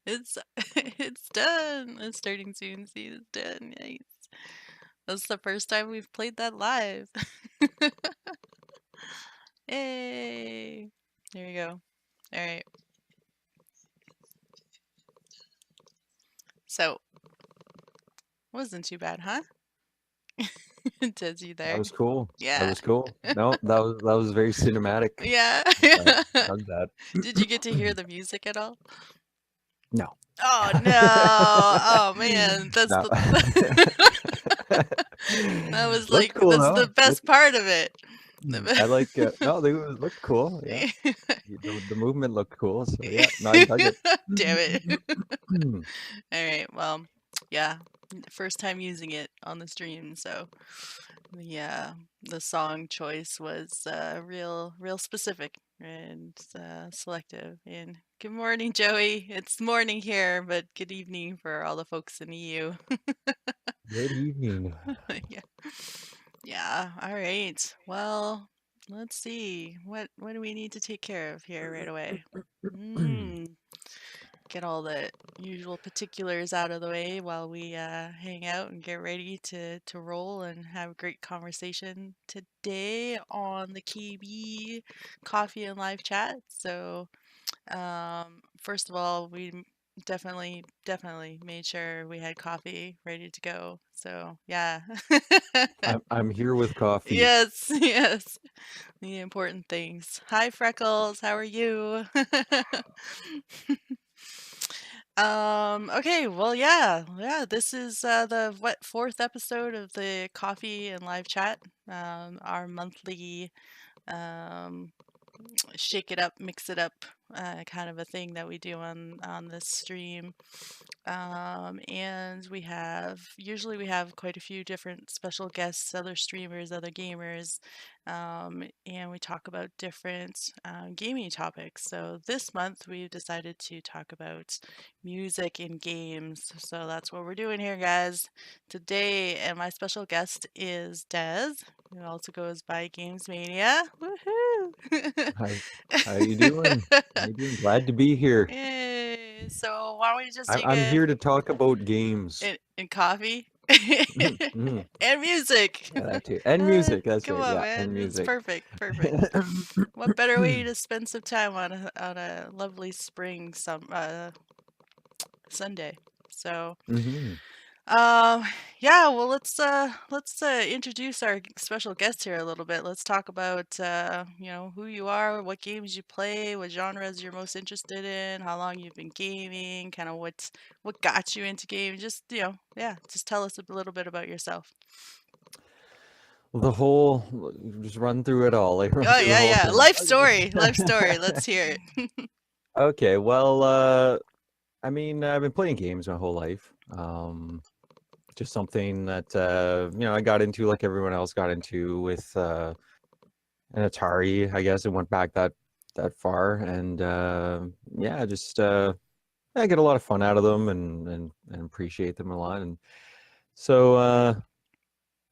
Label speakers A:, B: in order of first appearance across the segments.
A: It's it's done. It's starting soon. See, it's done. Nice. That's the first time we've played that live. Yay! There you go. All right. So, wasn't too bad, huh? Desi
B: That
A: there.
B: was cool. That
A: Yeah.
B: was cool. No, that was very cinematic.
A: Yeah.
B: Dug that.
A: Did you get to hear the music at all?
B: No.
A: Oh no. Oh man, that's
B: No.
A: the that was
B: Looked
A: like
B: cool
A: that's the
B: though.
A: best part of it.
B: I like no, they looked cool. Yeah. The movement looked cool. So yeah, no, I dug it.
A: Damn it. All right. Well, yeah. First time using it on the stream, so yeah, the song choice was real specific and selective. And good morning, Joey. It's morning here, but good evening for all the folks in the EU.
B: Good evening.
A: Yeah. Yeah. All right. Well, let's see. What do we need to take care of here right away? Get all the usual particulars out of the way while we hang out and get ready to roll and have a great conversation today on the KB Coffee and Live Chat. So, first of all, we definitely made sure we had coffee ready to go. So, yeah.
B: I'm here with coffee.
A: Yes, yes. The important things. Hi, Freckles. How are you? Okay, well, yeah, this is the fourth episode of the Coffee and Live Chat, our monthly um, shake it up, mix it up kind of a thing that we do on this stream. And usually we have quite a few different special guests, other streamers, other gamers, and we talk about different gaming topics. So this month we've decided to talk about music in games. So that's what we're doing here, guys, today. And my special guest is Des, who also goes by Games Mania. Woohoo!
B: Hi, how you doing? How you doing? Glad to be here.
A: Yay! So why don't we just take
B: I'm
A: a
B: here to talk about games.
A: in coffee
B: Mhm.
A: and music.
B: Yeah, that too. And music. That's
A: Come
B: right.
A: on,
B: Yeah, and
A: man, it's
B: music.
A: perfect, perfect. What better way to spend some time on a lovely spring Sunday? So,
B: hmm
A: um, yeah, well, let's introduce our special guest here a little bit. Let's talk about who you are, what games you play, what genres you're most interested in, how long you've been gaming, kind of what got you into gaming. Just yeah, just tell us a little bit about yourself.
B: The whole, just run through it all, like run
A: Oh
B: through the
A: yeah,
B: whole
A: yeah,
B: thing.
A: life story, life story. Let's hear it.
B: Okay, well, I mean, I've been playing games my whole life. Just something that I got into like everyone else got into with an Atari. I guess it went back that far, and yeah, just I get a lot of fun out of them and appreciate them a lot. And so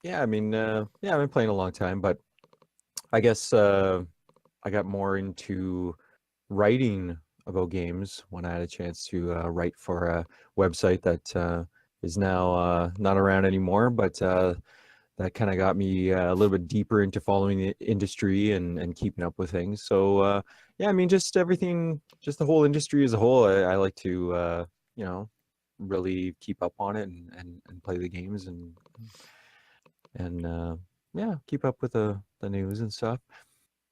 B: yeah, I mean, yeah, I've been playing a long time, but I guess I got more into writing about games when I had a chance to write for a website that is now not around anymore, but that kind of got me a little bit deeper into following the industry and keeping up with things. So yeah, I mean, just everything, just the whole industry as a whole. I like to you know really keep up on it and play the games and yeah, keep up with the news and stuff.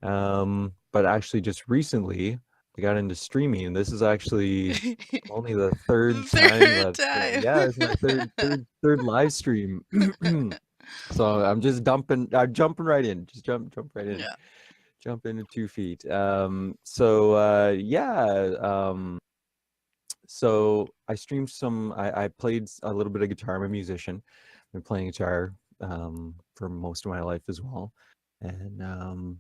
B: But actually, just recently, I got into streaming, and this is actually only the third time
A: Third
B: that
A: time.
B: yeah, it's my third live stream. So I'm jumping right in. Just jump right in.
A: Yeah.
B: Jump into 2 feet. So yeah, so I streamed I played a little bit of guitar. I'm a musician. I've been playing guitar for most of my life as well. And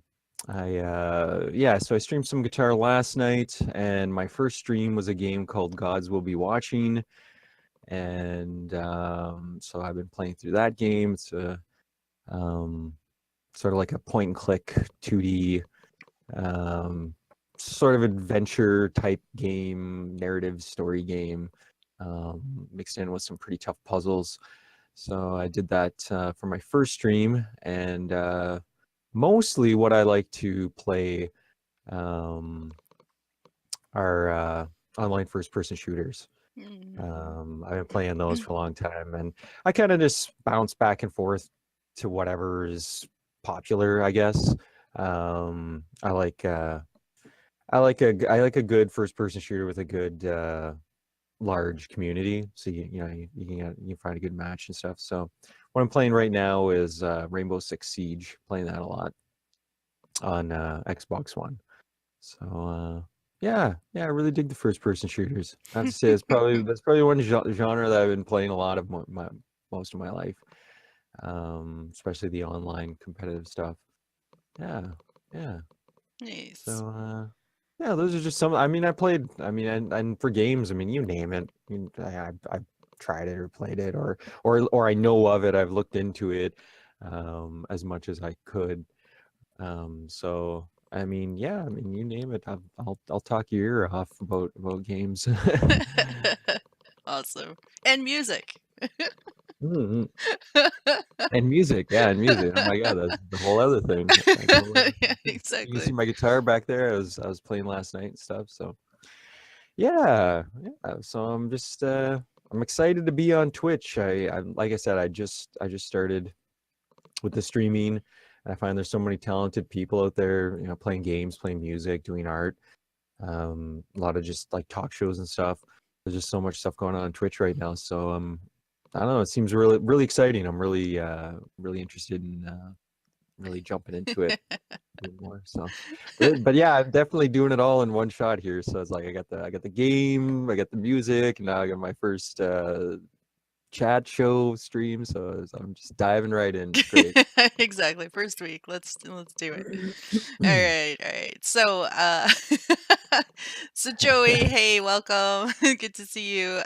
B: yeah, so I streamed some guitar last night, and my first stream was a game called Gods Will Be Watching. And so I've been playing through that game. It's a um, sort of like a point and click 2D um, sort of adventure type game, narrative story game, mixed in with some pretty tough puzzles. So I did that for my first stream, and mostly what I like to play um, are online first-person shooters.
A: Mm.
B: I've been playing those for a long time, and I kind of just bounce back and forth to whatever is popular, I guess. I like I like a good first-person shooter with a good large community, so you can find a good match and stuff. So what I'm playing right now is Rainbow Six Siege. Playing that a lot on Xbox One. So yeah, I really dig the first person shooters. I have to say that's probably one genre that I've been playing a lot of most of my life. Especially the online competitive stuff. Yeah, yeah.
A: Nice.
B: So yeah, those are just some. I mean, I played. I mean, and for games, I mean, you name it. I've tried it or played it or I know of it. I've looked into it as much as I could. So I mean, yeah, I mean, you name it, I'll talk your ear off about games.
A: Awesome. And music.
B: Mhm. And music, yeah, and music. Oh my God, that's the whole other thing.
A: Yeah,
B: You can see
A: exactly.
B: my guitar back there. I was playing last night and stuff. So yeah, yeah. So I'm excited to be on Twitch. I like I said, I just started with the streaming, and I find there's so many talented people out there, playing games, playing music, doing art. A lot of just like talk shows and stuff. There's just so much stuff going on Twitch right now. So I don't know. It seems really really exciting. I'm really interested in really jumping into it a bit more. So, but yeah, I'm definitely doing it all in one shot here. So it's like I got the game, I got the music, and now I got my first chat show stream. So I'm just diving right in. It's great.
A: Exactly. First week. Let's do it. All right, all right. So, so Joey, hey, welcome. Good to see you.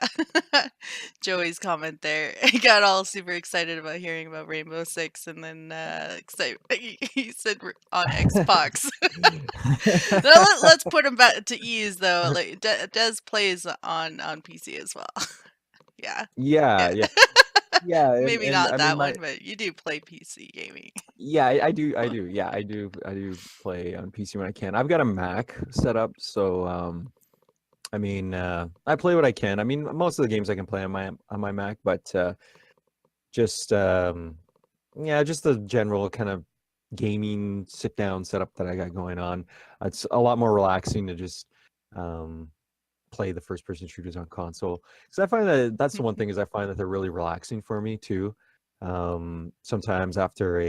A: Joey's comment there. He got all super excited about hearing about Rainbow Six, and then he said on Xbox. Now let's put him back to ease though. Like Des plays on PC as well. Yeah,
B: Yeah,
A: yeah.
B: yeah, yeah,
A: Maybe
B: and
A: not
B: I mean
A: that
B: my
A: one, but you do play PC gaming.
B: yeah, I do, yeah, I do play on PC when I can. I've got a Mac set up, so I mean, I play what I can. I mean, most of the games I can play on my Mac, but just yeah, just the general kind of gaming sit down setup that I got going on. It's a lot more relaxing to just um play the first person shooters on console, because I find that that's the one thing, is I find that they're really relaxing for me too. Sometimes after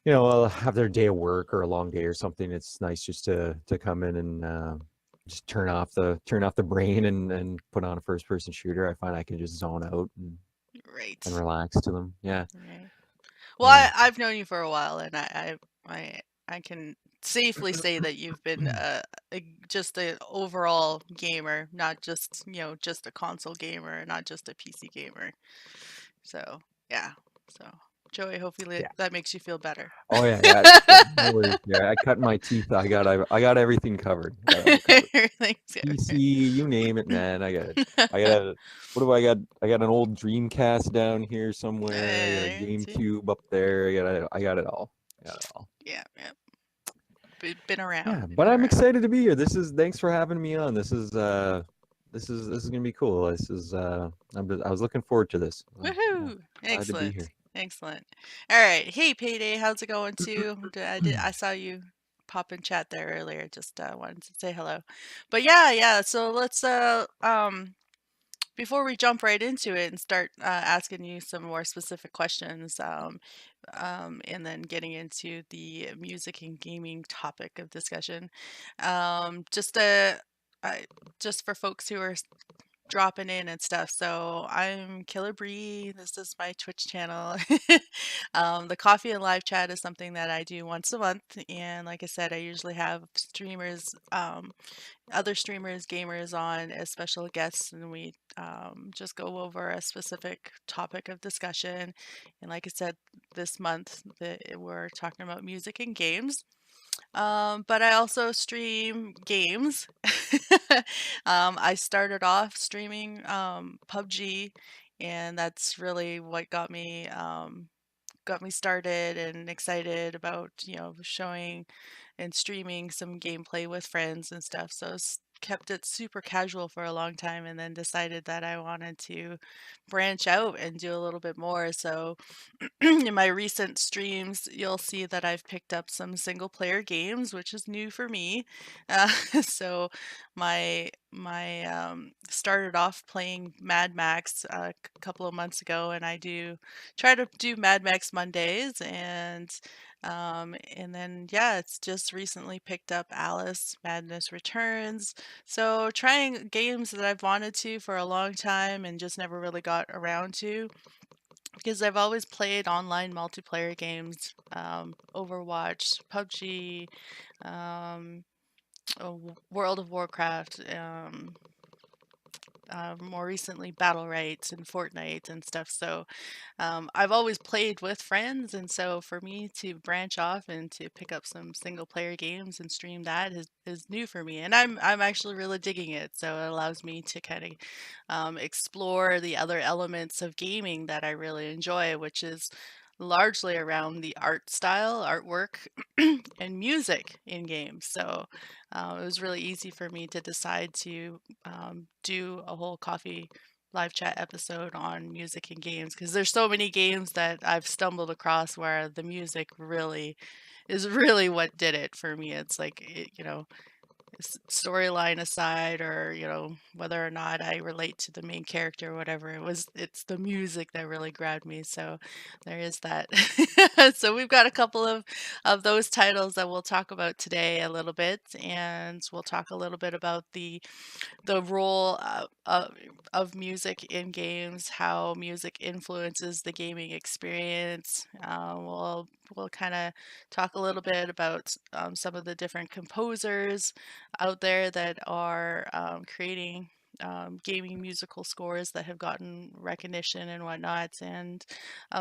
B: after a day of work or a long day or something, it's nice just to come in and just turn off the brain and put on a first person shooter. I find I can just zone out and
A: Right.
B: relax to them. Yeah,
A: Right. Well,
B: yeah.
A: I've known you for a while, and I can safely say that you've been just an overall gamer, not just just a console gamer, not just a PC gamer. So yeah. So Joey, hopefully
B: Yeah.
A: that makes you feel better.
B: Oh yeah, yeah, yeah. No worries. Yeah, I cut my teeth. I got everything covered. Got it all covered.
A: Everything's
B: PC,
A: good.
B: you name it, man. I got it. I got a what do I got? I got an old Dreamcast down here somewhere. I got a
A: See?
B: GameCube up there. I got it all. I got it all.
A: Yeah, yeah. Been around,
B: Yeah, but
A: been
B: I'm
A: around.
B: excited to be here. Thanks for having me on. This is gonna be cool. I was looking forward to this. Yeah,
A: Woohoo!
B: glad to be
A: Excellent.
B: here.
A: Excellent. All right. Hey, Payday, how's it going too? I saw you pop in chat there earlier. Just wanted to say hello. But yeah, yeah. So let's before we jump right into it and start asking you some more specific questions, and then getting into the music and gaming topic of discussion, just I, just for folks who are dropping in and stuff. So I'm Killer Bree. This is my Twitch channel. The coffee and live chat is something that I do once a month, and like I said, I usually have streamers, other streamers, gamers on as special guests, and we just go over a specific topic of discussion. And like I said, this month we're talking about music and games. But I also stream games. I started off streaming PUBG, and that's really what got me started and excited about, showing and streaming some gameplay with friends and stuff. So kept it super casual for a long time and then decided that I wanted to branch out and do a little bit more. So in my recent streams, you'll see that I've picked up some single player games, which is new for me. Uh, so my started off playing Mad Max a couple of months ago, and I do try to do Mad Max Mondays, and then yeah, it's just recently picked up Alice Madness Returns. So trying games that I've wanted to for a long time and just never really got around to because I've always played online multiplayer games, Overwatch, PUBG, um, World of Warcraft, more recently Battle Rights and Fortnite and stuff. So I've always played with friends, and so for me to branch off and to pick up some single player games and stream that is new for me, and I'm actually really digging it. So it allows me to kind of explore the other elements of gaming that I really enjoy, which is largely around the art style, artwork, and music in games. So it was really easy for me to decide to do a whole coffee live chat episode on music and games because there's so many games that I've stumbled across where the music really is really what did it for me. It's like, storyline aside, or whether or not I relate to the main character or whatever, it's the music that really grabbed me. So there is that. So we've got a couple of those titles that we'll talk about today a little bit, and we'll talk a little bit about the role of music in games, how music influences the gaming experience. We'll kind of talk a little bit about some of the different composers out there that are creating gaming musical scores that have gotten recognition and whatnot. And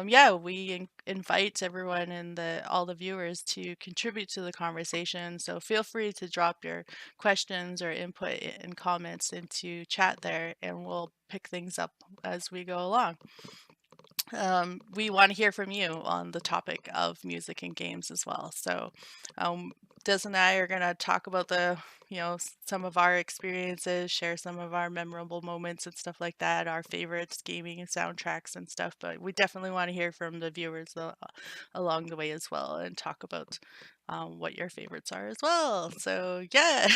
A: yeah, we invite everyone and all the viewers to contribute to the conversation. So feel free to drop your questions or input and comments into chat there, and we'll pick things up as we go along. We want to hear from you on the topic of music and games as well. So, Des and I are going to talk about some of our experiences, share some of our memorable moments and stuff like that, our favorites, gaming and soundtracks and stuff. But we definitely want to hear from the viewers along the way as well, and talk about what your favorites are as well. So, yeah.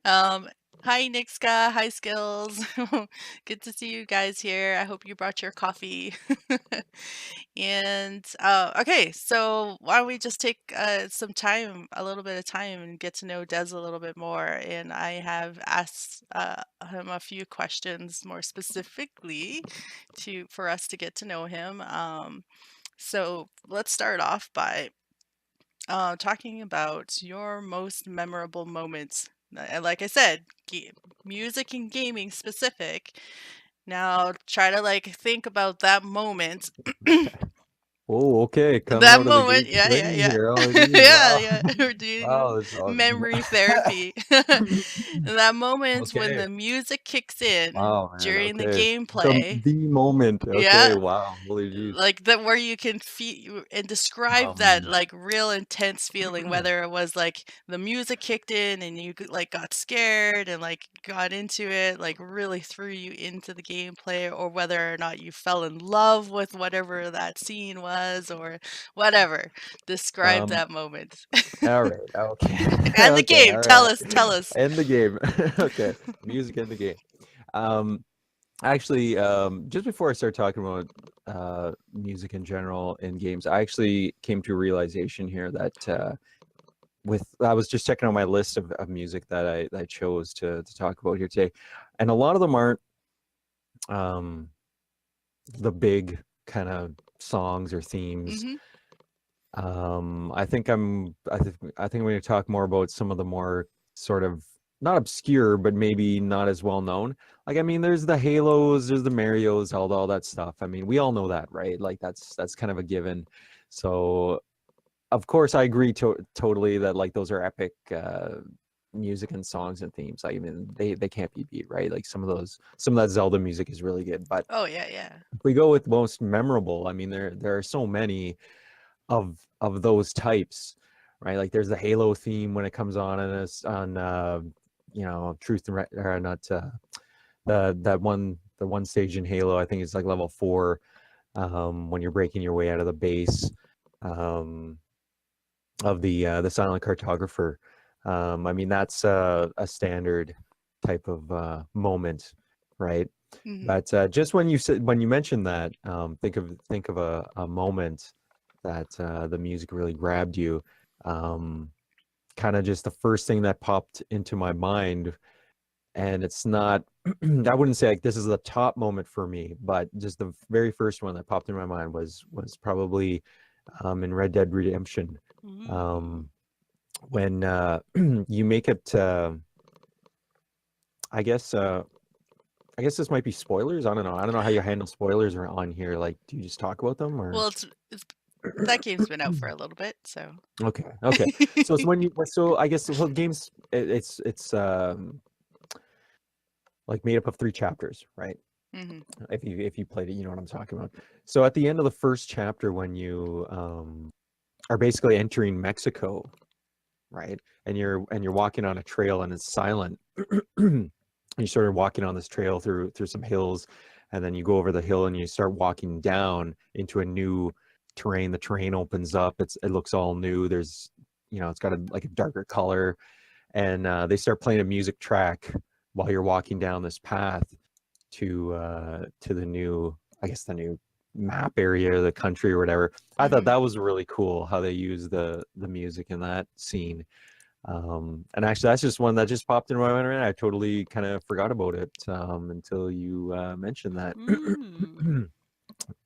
A: um, Hi, Nixka. Hi, Skills. Good to see you guys here. I hope you brought your coffee. And okay, so why don't we just take a little bit of time, and get to know Des a little bit more. And I have asked him a few questions more specifically for us to get to know him. So let's start off by talking about your most memorable moments. And like I said, music and gaming specific. Now try to think about that moment.
B: Oh, okay. Coming
A: That
B: out of the
A: moment,
B: gate
A: yeah, yeah,
B: swinging
A: yeah.
B: here. Oh, geez.
A: Yeah,
B: Wow.
A: yeah. We're doing
B: Wow. It's,
A: memory therapy. That moment when
B: okay.
A: the music kicks in
B: Wow, man.
A: during the
B: Okay.
A: gameplay.
B: The moment. Okay.
A: Yeah,
B: Wow. Holy jeez.
A: like that, where you can feel and describe that
B: Um,
A: real intense feeling, whether it was like the music kicked in and you got scared and got into it, really threw you into the gameplay, or whether or not you fell in love with whatever that scene was, or whatever. Describe
B: um,
A: that moment.
B: all right. Okay.
A: And the
B: Okay.
A: game,
B: All
A: tell
B: right.
A: us, tell us.
B: End the game. Okay. Music in the game. Um, Actually, just before I start talking about music in general in games, I actually came to a realization here that I was just checking out my list of music that I chose to talk about here today, and a lot of them aren't um, the big kind of songs or themes.
A: Hmm.
B: I think I'm going to talk more about some of the more sort of not obscure, but maybe not as well known. Like, I mean, there's the Halos, there's the Marios, all that stuff. I mean, we all know that, right? Like, that's kind of a given. So of course, I agree totally that like those are epic music and songs and themes. Like, I mean, they can't be beat, right? Like some of that Zelda music is really good. But
A: Oh yeah, yeah.
B: if we go with most memorable, I mean, there are so many of those types, right? Like there's the Halo theme when it comes on, and it's on Truth and or not the one stage in Halo. I think it's like level 4, when you're breaking your way out of the base. Um, of the silent cartographer. I mean, that's a standard type of moment, right?
A: Hmm.
B: But just when you mentioned that, think of a moment that the music really grabbed you. Um, Kind of just the first thing that popped into my mind, and it's not. I wouldn't say like this is the top moment for me, but just the very first one that popped in my mind was probably in Red Dead Redemption.
A: Ooh.
B: Um, when you make it I guess I guess this might be spoilers. I don't know how you handle spoilers are on here. Like, do you just talk about them or
A: Well, it's that game's been out for a little bit, so.
B: okay. So it's when you so I guess well, games it's like made up of 3 chapters, right?
A: Hmm.
B: If you played it, you know what I'm talking about. So at the end of the first chapter, when you are basically entering Mexico, right? And you're walking on a trail and it's silent. You started walking on this trail through some hills, and then you go over the hill and you start walking down into a new terrain. The terrain opens up. It looks all new. There's it's got like a darker color, and they start playing a music track while you're walking down this path to the new, I guess, the new map area of the country or whatever. I thought
A: Hmm.
B: that was really cool how they use the music in that scene. And actually, that's just one that just popped in my mind, right? I totally kind of forgot about it until you mentioned that.
A: Ooh.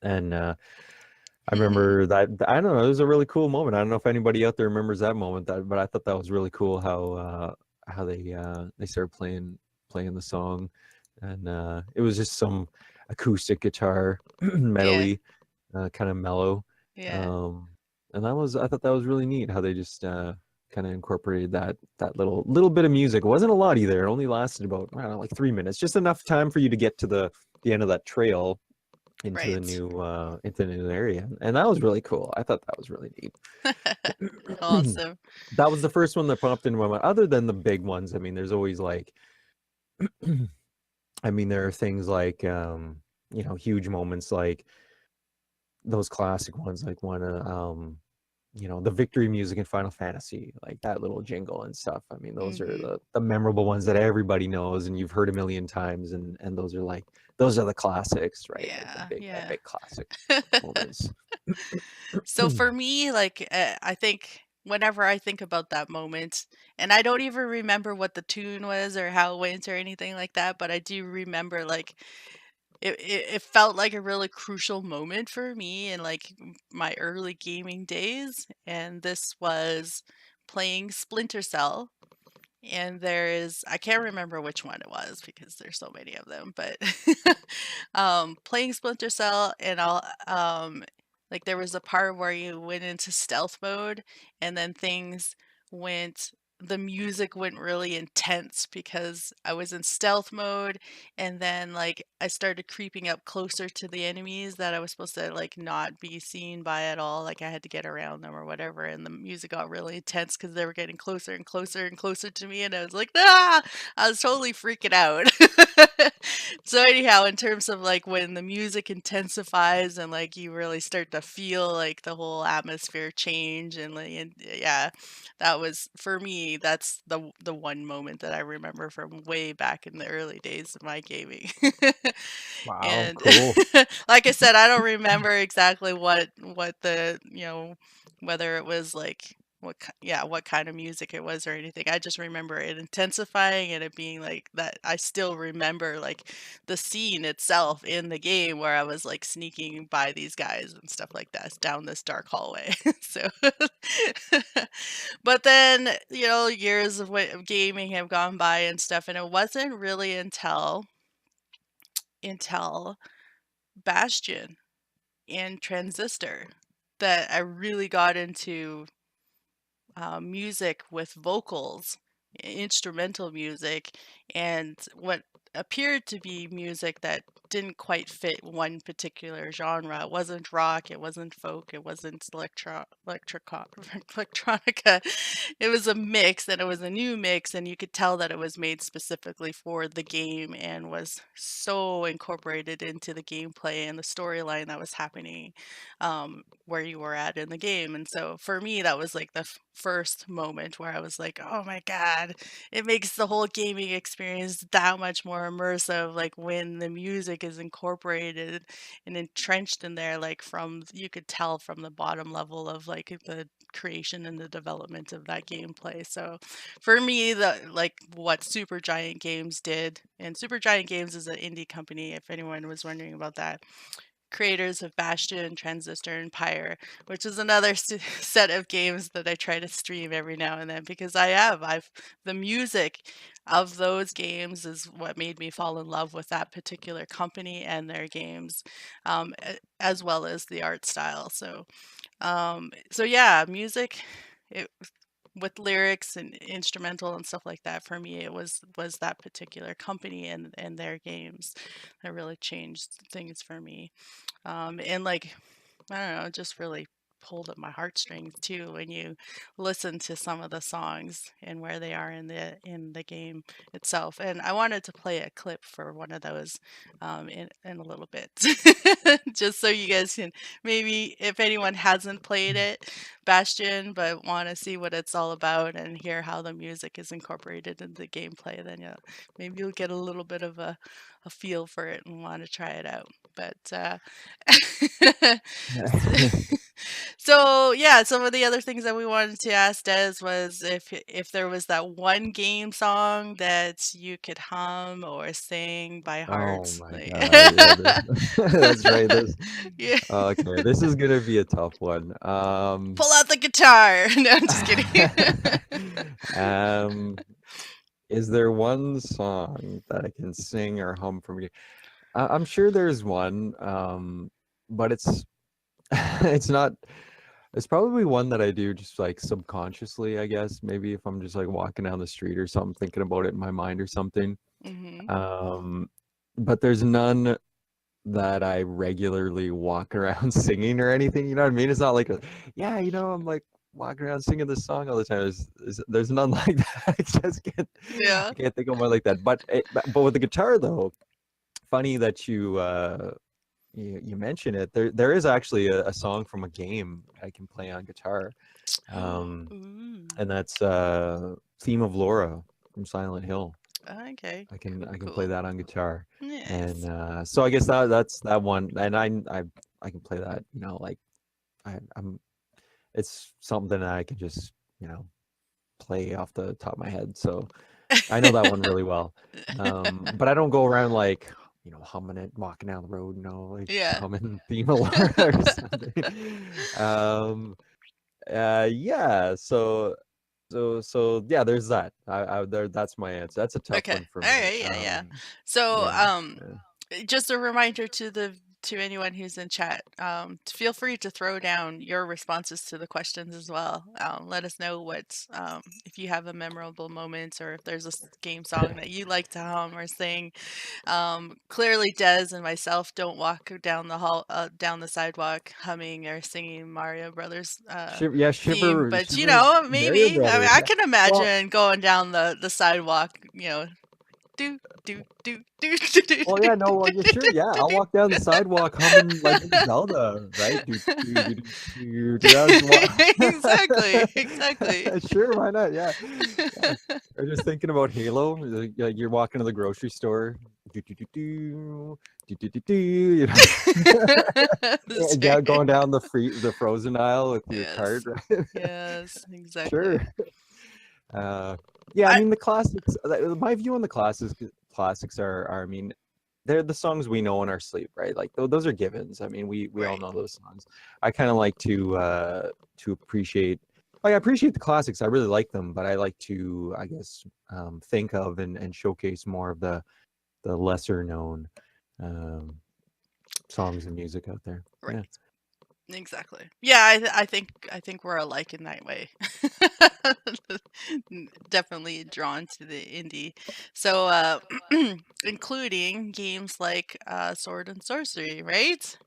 B: And I remember that. I don't know. It was a really cool moment. I don't know if anybody out there remembers that moment, but I thought that was really cool how they started playing the song, and it was just some acoustic guitar,
A: Yeah,
B: metally, kind of mellow.
A: yeah.
B: Um, and I thought that was really neat how they just kind of incorporated that little bit of music. It wasn't a lot either. It only lasted about, I don't know, like 3 minutes, just enough time for you to get to the end of that trail
A: Right.
B: into the new area, and that was really cool. I thought that was really neat.
A: Awesome.
B: That was the first one that popped into my mind. Other than the big ones, I mean, there's always like, I mean, there are things like huge moments like those classic ones, like the victory music in Final Fantasy, like that little jingle and stuff. I mean, those are
A: Hmm.
B: the memorable ones that everybody knows and you've heard a million times, and those are the classics, right? Like the
A: Yeah,
B: big
A: yeah.
B: epic classic moments.
A: So for me, like, I think whenever I think about that moment, and I don't even remember what the tune was or how it went or anything like that, but I do remember like it felt like a really crucial moment for me in like my early gaming days, and this was playing Splinter Cell. And there is, I can't remember which one it was because there's so many of them, but playing Splinter Cell, and like there was a part where you went into stealth mode, and then the music went really intense because I was in stealth mode, and then like I started creeping up closer to the enemies that I was supposed to like not be seen by at all. Like I had to get around them or whatever, and the music got really intense because they were getting closer and closer and closer to me, and I was like, ah, I was totally freaking out. So anyhow, in terms of like when the music intensifies and like you really start to feel like the whole atmosphere change, and yeah, that was for me, that's the one moment that I remember from way back in the early days of my gaming.
B: Wow,
A: And
B: cool.
A: like I said, I don't remember exactly what whether it was like what kind of music it was or anything. I just remember it intensifying and it being like that. I still remember like the scene itself in the game where I was like sneaking by these guys and stuff like that down this dark hallway. So, but then years of gaming have gone by and stuff, and it wasn't really until Bastion and Transistor that I really got into music with vocals, instrumental music, and what appeared to be music that didn't quite fit one particular genre. It wasn't rock, it wasn't folk, it wasn't electronica. It was a mix, and it was a new mix, and you could tell that it was made specifically for the game and was so incorporated into the gameplay and the storyline that was happening where you were at in the game. And so for me, that was like the first moment where I was like, oh my God, it makes the whole gaming experience that much more immersive. Like when the music is incorporated and entrenched in there, like from, you could tell from the bottom level of like the creation and the development of that gameplay. So for me, the like what Supergiant Games did, and Supergiant Games is an indie company, if anyone was wondering about that, creators of Bastion, Transistor, and Pyre, which is another set of games that I try to stream every now and then because I've the music of those games is what made me fall in love with that particular company and their games, as well as the art style. So yeah, music. It, with lyrics and instrumental and stuff like that, for me it was that particular company and their games that really changed things for me. And like, I don't know, it just really pulled at my heartstrings too when you listen to some of the songs and where they are in the game itself. And I wanted to play a clip for one of those in a little bit, just so you guys can, maybe if anyone hasn't played it, Bastion, but want to see what it's all about and hear how the music is incorporated into the gameplay, then yeah, maybe you'll get a little bit of a feel for it and want to try it out. But so yeah, some of the other things that we wanted to ask Des was if there was that one game song that you could hum or sing by heart.
B: Oh my
A: Like
B: God. Yeah, that's right. This
A: yeah.
B: okay. This is gonna be a tough one.
A: Pull out the guitar. No, I'm just kidding.
B: um, is there one song that I can sing or hum from you? I'm sure there's one, but it's it's not. It's probably one that I do just like subconsciously, I guess. Maybe if I'm just like walking down the street or something, thinking about it in my mind or something.
A: Mhm.
B: Um, but there's none that I regularly walk around singing or anything. You know what I mean? It's not like yeah, I'm like walking around singing this song all the time. There's none like that.
A: Yeah.
B: I can't think of one like that. But with the guitar though, funny that you mention it. There is actually a song from a game I can play on guitar,
A: Ooh.
B: and that's "Theme of Laura" from Silent Hill.
A: Okay.
B: I
A: Cool,
B: can play
A: cool.
B: that on guitar, and
A: Nice.
B: so I guess that's that one, and I can play that. Like I'm it's something that I can just play off the top of my head. So I know that one really well. But I don't go around like, humming it, walking down the road, like
A: Yeah.
B: humming Theme of Laura or something. Um, yeah. So yeah, there's that. That's my answer. That's a tough
A: Okay.
B: one for
A: All
B: me.
A: right. Yeah, yeah. So,
B: Yeah.
A: just a reminder to anyone who's in chat, feel free to throw down your responses to the questions as well. Let us know what if you have a memorable moment or if there's a game song that you like to hum or sing. Clearly, Des and myself don't walk down the hall, down the sidewalk humming or singing Mario Brothers
B: Yeah,
A: theme, but
B: Shiver Mario
A: maybe. I mean,
B: Brothers.
A: I
B: Yeah.
A: can
B: Well,
A: imagine going down the sidewalk, do do do do do do.
B: Well, yeah, no, well, yeah, sure, yeah. I'll walk down the sidewalk humming Legend of Zelda, right? That's
A: Exactly, exactly.
B: sure, why not? Yeah, yeah. Or just thinking about Halo, like you're walking to the grocery store, do do do do do do do do,
A: That's
B: yeah,
A: right.
B: going down the frozen aisle with your cart,
A: Yes,
B: right?
A: yes, exactly.
B: Sure. Yeah, I
A: I
B: mean the classics. My view on the classics are I mean, they're the songs we know in our sleep, right? Like those are givens. I mean, we all
A: right.
B: know those songs. I kind of like to appreciate. Like I appreciate the classics. I really like them, but I like to, I guess, think of and showcase more of the lesser known um, songs and music out there.
A: Right.
B: Yeah.
A: Exactly. Yeah, I think we're alike in that way. Definitely drawn to the indie. So, including games like Sword and Sorcery, right?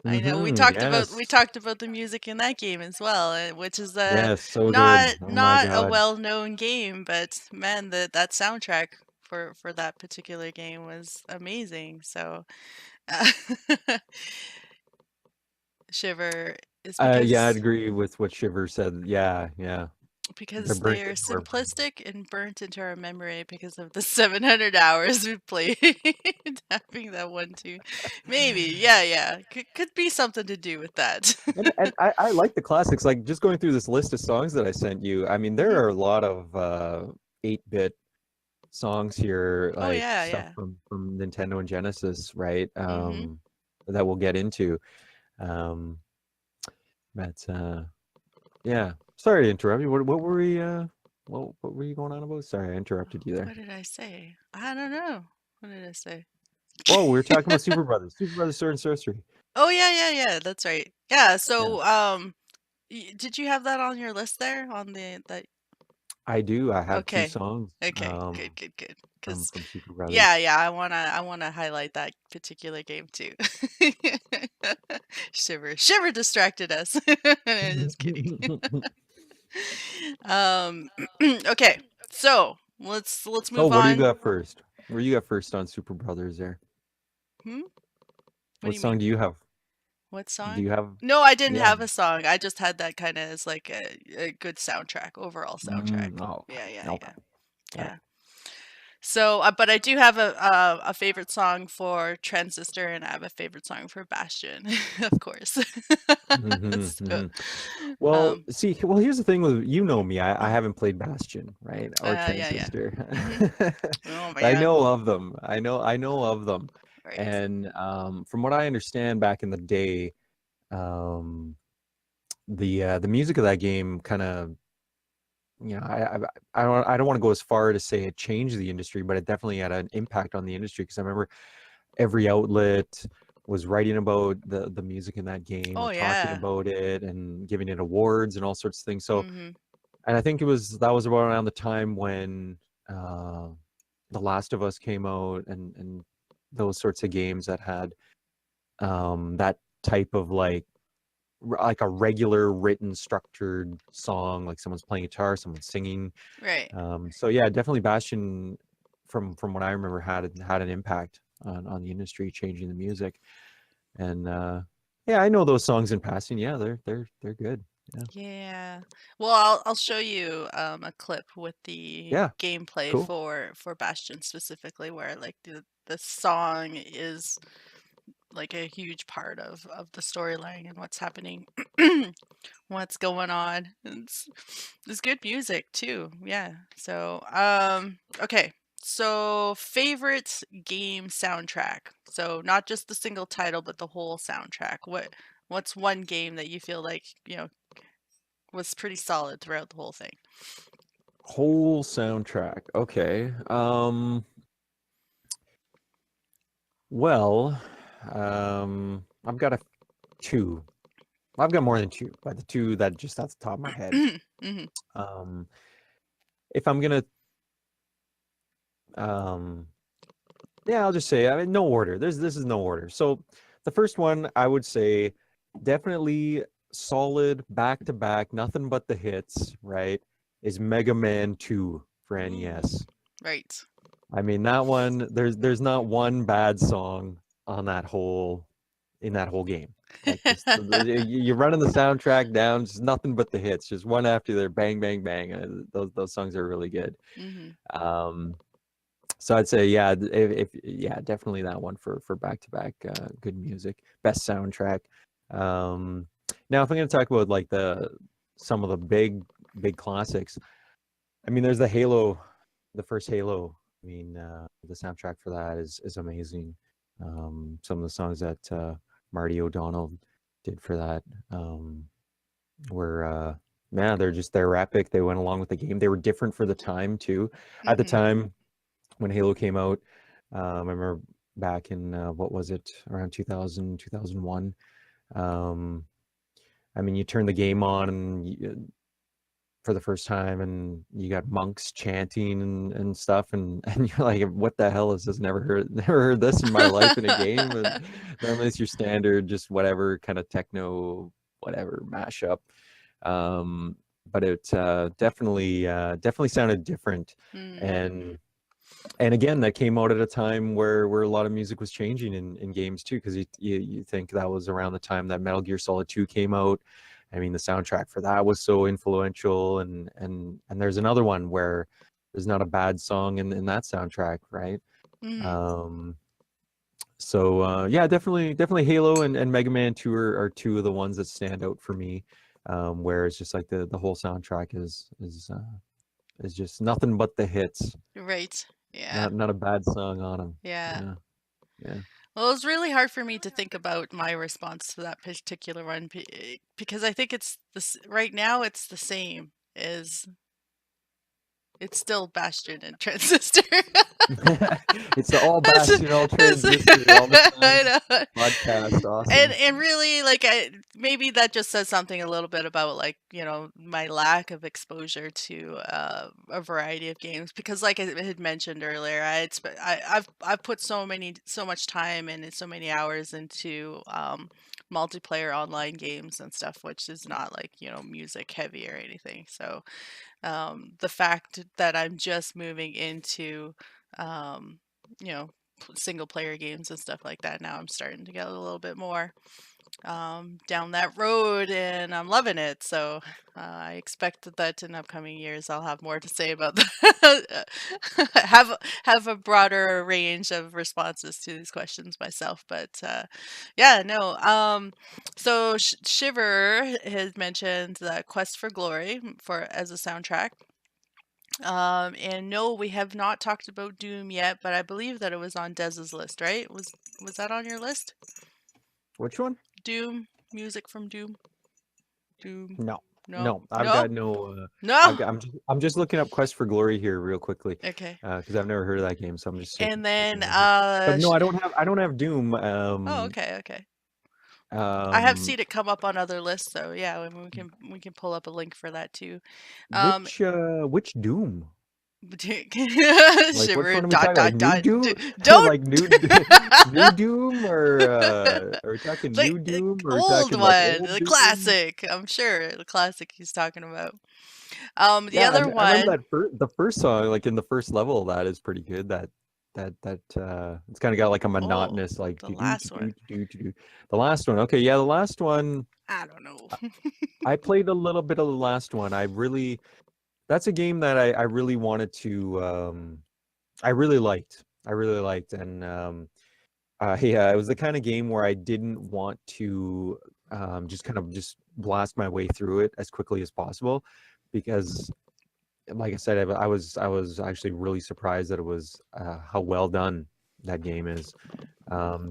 A: I know we
B: Mm-hmm.
A: talked about we
B: Yes.
A: talked about the music in that game as well, which is
B: Yes. So good.
A: not
B: Oh my
A: not a
B: God.
A: well-known game, but man, that soundtrack for that particular game was amazing. So, uh, Shiver is
B: Yeah, I'd
A: because
B: agree with what Shiver said. Yeah, yeah. They're
A: because
B: burnt
A: they're
B: into our mind.
A: simplistic and burnt into our memory because of the 700 hours we played having that one too. Maybe, yeah, yeah. Could be something to do with that.
B: And I like the classics. Like just going through this list of songs that I sent you. I mean, there
A: Mhm.
B: are a lot of 8-bit songs here,
A: Oh
B: like
A: yeah,
B: stuff
A: yeah.
B: from Nintendo and Genesis, right?
A: Mhm.
B: That we'll get into. Um, but yeah. Sorry to interrupt you. What were we what were you going on about? Sorry, I interrupted you there.
A: What did I say? I don't know. What did I say?
B: Oh, we were talking about Super Brothers. Super Brothers Sword and Sorcery.
A: Oh yeah, yeah, yeah. That's right. Yeah.
B: Yeah.
A: So, did you have that on your list there on the that?
B: I do. I have two
A: Okay.
B: songs
A: Okay. Good. Good. Good. Because
B: from Super
A: yeah,
B: Brothers.
A: yeah. I wanna highlight that particular game too. Shiver distracted us. Just kidding. Um. Okay. So let's
B: Oh,
A: move
B: what do you
A: on.
B: got first? Where you got first on Super Brothers there?
A: Hmm? What do
B: What
A: you
B: song
A: mean?
B: do you have?
A: What
B: Do
A: song?
B: you have
A: No, I didn't
B: yeah.
A: have a song. I just had that kind of as like a good soundtrack, overall soundtrack.
B: Oh, okay.
A: Yeah, yeah,
B: Okay.
A: yeah,
B: All right.
A: yeah. So, but I do have a favorite song for Transistor, and I have a favorite song for Bastion, of course. So,
B: Well,
A: um,
B: see, well, here's the thing with you know me. I haven't played Bastion, right, or
A: yeah, yeah.
B: Transistor.
A: Hmm. Oh
B: But I
A: man,
B: know of them. I know of them.
A: right.
B: And from what I understand back in the day, um, the music of that game kind of I don't want to go as far to say it changed the industry, but it definitely had an impact on the industry because I remember every outlet was writing about the music in that game
A: Oh
B: or talking
A: yeah.
B: about it and giving it awards and all sorts of things. So,
A: Hmm.
B: and I think that was about around the time when uh, The Last of Us came out and those sorts of games that had that type of like a regular written structured song, like someone's playing guitar, someone's singing.
A: Right.
B: So yeah, definitely Bastion, from what I remember, had an impact on the industry, changing the music. And yeah, I know those songs in passing. Yeah, they're good. Yeah,
A: Yeah. Well, I'll show you a clip with the
B: yeah,
A: gameplay
B: cool.
A: for Bastion specifically, where like the song is like a huge part of the storyline and what's happening, what's going on. It's good music too. Yeah. So, okay. So, favorite game soundtrack. So, not just the single title, but the whole soundtrack. What's one game that you feel like, was pretty solid throughout the whole thing?
B: Whole soundtrack. Okay. Well, I've got two. I've got more than two, but the two that just off the top of my head.
A: Mhm.
B: Um, if I'm gonna, um, yeah, I'll just say, I mean, no order. This is no order. So the first one I would say definitely solid back to back, nothing but the hits, right? Is Mega Man 2 for
A: Ooh,
B: NES.
A: right.
B: I mean that one, there's not one bad song on that whole in that whole game. Like just you're running the soundtrack down, just nothing but the hits, just one after the other, bang, bang, bang. Those songs are really good.
A: Mhm.
B: Um, so I'd say, yeah, if yeah, definitely that one for back to back good music, best soundtrack. Um, Now, if I'm going to talk about like the some of the big classics, I mean, there's the Halo, the first Halo. I mean, the soundtrack for that is amazing. Some of the songs that Marty O'Donnell did for that were man, they're epic. They went along with the game. They were different for the time too. At the
A: Mhm.
B: time when Halo came out, I remember back in what was it, around 2000, 2001. Um, I mean, you turn the game on and for the first time, and you got monks chanting and stuff, and you're like, what the hell is this? Never heard this in my life in a game. And normally it's your standard, just whatever kind of techno, whatever mashup. Um, but it definitely sounded different,
A: Mm,
B: and again, that came out at a time where a lot of music was changing in games too, because you think that was around the time that Metal Gear Solid 2 came out. I mean, the soundtrack for that was so influential, and there's another one where there's not a bad song in that soundtrack, right?
A: mm.
B: Um, so yeah, definitely Halo and Mega Man 2 are two of the ones that stand out for me. Where it's just like the whole soundtrack is just nothing but the hits.
A: Right. Yeah.
B: Not a bad song on them.
A: Yeah.
B: Yeah, yeah.
A: Well, it was really hard for me to think about my response to that particular one because I think it's this right now. It's the same. Is it's still Bastion and Transistor.
B: It's the all
A: That's,
B: Bastion, all
A: that's
B: Transistor, all the
A: I
B: time
A: know.
B: podcast.
A: And
B: Awesome.
A: really, like, maybe that just says something a little bit about, like, my lack of exposure to a variety of games because, like I had mentioned earlier, I've put so much time and so many hours into multiplayer online games and stuff, which is not like music heavy or anything. So the fact that I'm just moving into um, you know single player games and stuff like that now, I'm starting to get a little bit more down that road, and I'm loving it. So I expect that in upcoming years I'll have more to say about that. Have a broader range of responses to these questions myself. But yeah, no. So Shiver has mentioned the Quest for Glory for as a soundtrack. And no, we have not talked about Doom yet, but I believe that it was on Dez's list, right? Was that on your list?
B: Which one?
A: Doom, music from Doom. Doom.
B: No,
A: No.
B: no. I've
A: No?
B: got no.
A: No?
B: I'm just looking up Quest for Glory here real quickly,
A: Okay.
B: because I've never heard of that game, so I'm just
A: And
B: searching
A: then
B: it here. But no, I don't have Doom.
A: oh, okay, okay. I have
B: Um,
A: seen it come up on other lists, so yeah, and we can pull up a link for that too. Um
B: which Doom? Like, which
A: Shiver
B: one are we
A: dot
B: talking? Like
A: dot
B: new
A: dot
B: Doom,
A: don't
B: like new new Doom, or are we talking
A: the
B: new Doom, or are we
A: old
B: talking like
A: one,
B: old
A: the
B: Doom?
A: classic. I'm sure the classic he's talking about. The
B: Yeah,
A: other
B: I remember
A: one,
B: the first song, like in the first level of that is pretty good. It's kind of got like a
A: oh,
B: monotonous like
A: the
B: do do
A: last
B: do
A: one.
B: do do do. The last one, okay, yeah, the last one.
A: I don't know.
B: I played a little bit of the last one. That's a game that I really wanted to. I really liked. I really liked, and yeah, it was the kind of game where I didn't want to just kind of just blast my way through it as quickly as possible, because like I said, I was actually really surprised that it was how well done that game is.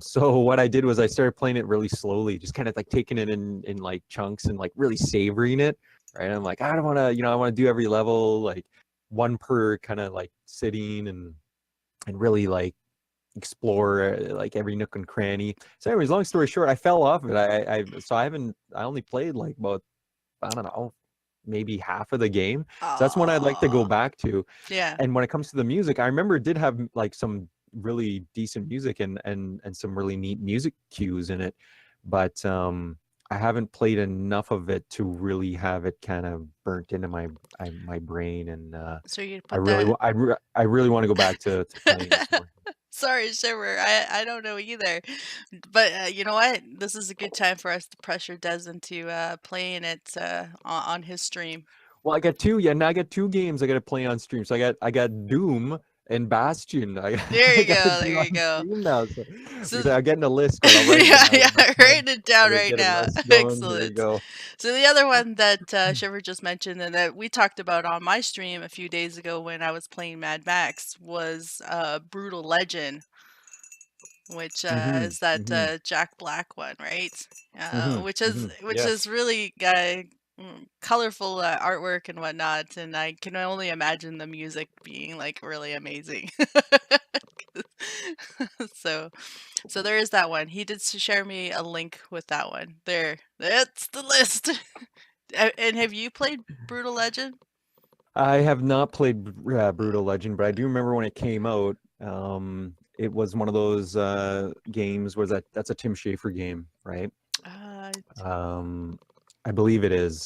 B: So what I did was I started playing it really slowly, just kind of like taking it in like chunks and like really savoring it. Right? I'm like, I don't want to, I want to do every level like one per kind of like sitting and really like explore like every nook and cranny. So, anyways, long story short, I fell off of it. I only played like about, I don't know, maybe half of the game. So that's one I'd like to go
A: Oh,
B: back to.
A: yeah.
B: And when it comes to the music, I remember it did have like some really decent music and some really neat music cues in it, but I haven't played enough of it to really have it kind of burnt into my brain, and
A: So you put that.
B: I really want to go back to playing it some more.
A: Sorry, Shiver. I don't know either. But you know what? This is a good time for us to pressure Des into playing it on his stream.
B: Well, I got two. Yeah, now I got two games I got to play on stream. So I got Doom and Bastion.
A: There
B: I
A: you
B: got to
A: go.
B: do
A: There you
B: on
A: go.
B: stream now. So
A: So
B: I'm getting a list going. I'll write it
A: yeah,
B: down.
A: yeah,
B: I got my pen.
A: writing it down
B: I got to
A: right
B: get a
A: now.
B: list going. Here we
A: Excellent.
B: go.
A: So the other one that Shiver just mentioned and that we talked about on my stream a few days ago when I was playing Mad Max was Brutal Legend, which
B: Mm-hmm.
A: is that
B: Mm-hmm.
A: Jack Black one, right?
B: Mm-hmm. Mm-hmm.
A: Which
B: Yes.
A: is really colorful artwork and whatnot, and I can only imagine the music being like really amazing. so so there is that one. He did share me a link with that one. There. That's the list. And have you played Brutal Legend?
B: I have not played Brutal Legend, but I do remember when it came out. It was one of those games. Was that's a Tim Schafer game, right?
A: Uh,
B: Um, I believe it is.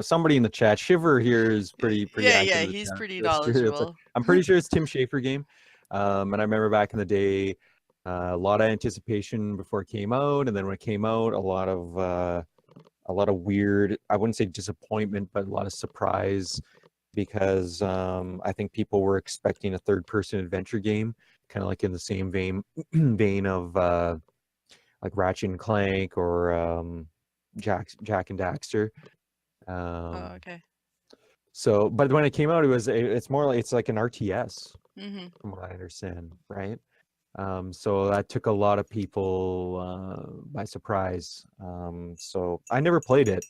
B: Somebody in the chat, Shiver here is pretty
A: yeah,
B: active
A: yeah,
B: in the
A: he's
B: chat.
A: pretty
B: It's
A: knowledgeable.
B: I'm pretty sure it's Tim Schafer game. And I remember back in the day, a lot of anticipation before it came out, and then when it came out, a lot of weird, I wouldn't say disappointment, but a lot of surprise because I think people were expecting a third-person adventure game, kind of like in the same vein of like Ratchet and Clank or Jack and Daxter.
A: Oh,
B: Um,
A: okay.
B: so, but when it came out, it's more like it's like an RTS,
A: Mhm.
B: from what I understand, right? So that took a lot of people by surprise. So I never played it,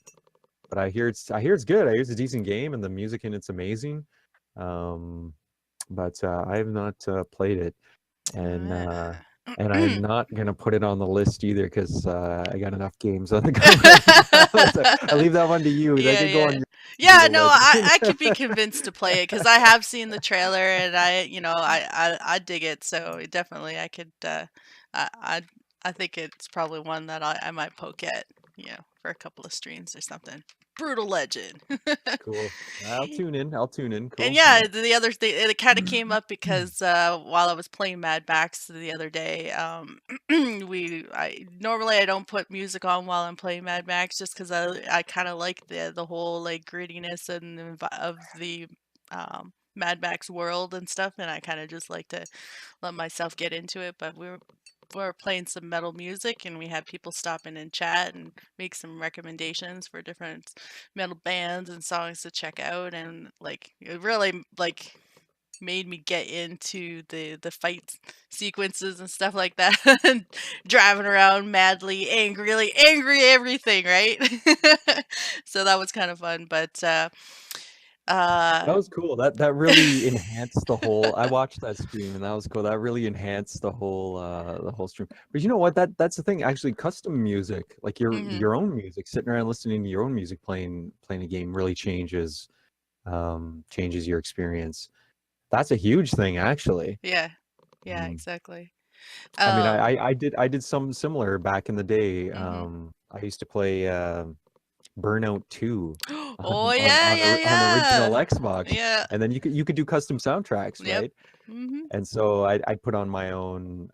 B: but I hear it's good. I hear it's a decent game, and the music in it's amazing. Um, but I have not played it, and uh,
A: Ah.
B: and I'm not gonna put it on the list either because I got enough games on the go right now. So I leave that one to you. That
A: Yeah,
B: could go
A: yeah.
B: on your
A: Yeah,
B: Brutal
A: no,
B: Legend.
A: I could be convinced to play it because I have seen the trailer and I dig it, so definitely I could, I I I think it's probably one that I might poke at, for a couple of streams or something. Brutal Legend.
B: Cool. I'll tune in. I'll tune in.
A: And
B: Cool.
A: yeah,
B: Yeah.
A: the other thing, it kind of came up because while I was playing Mad Max the other day, I normally I don't put music on while I'm playing Mad Max just because I kind of like the whole like grittiness and of the Mad Max world and stuff, and I kind of just like to let myself get into it. But we were playing some metal music, and we had people stop in and chat and make some recommendations for different metal bands and songs to check out, and like it really like made me get into the fight sequences and stuff like that and driving around madly angry everything, right? So that was kind of fun, but
B: That
A: uh
B: was cool. That really enhanced the whole. I watched that stream and that was cool. That really enhanced the whole stream. But you know what? That's the thing. Actually, custom music, like
A: mhm.
B: your own music, sitting around listening to your own music playing a game really changes your experience. That's a huge thing, actually.
A: Yeah. Yeah,
B: Um,
A: exactly.
B: I mean,
A: Um
B: I did some similar back in the day.
A: mhm.
B: I used to play Burnout 2
A: Oh yeah, yeah,
B: on original
A: yeah.
B: Xbox,
A: Yeah.
B: and then you could do custom soundtracks,
A: Yep.
B: right?
A: Mhm.
B: And so I'd put on my own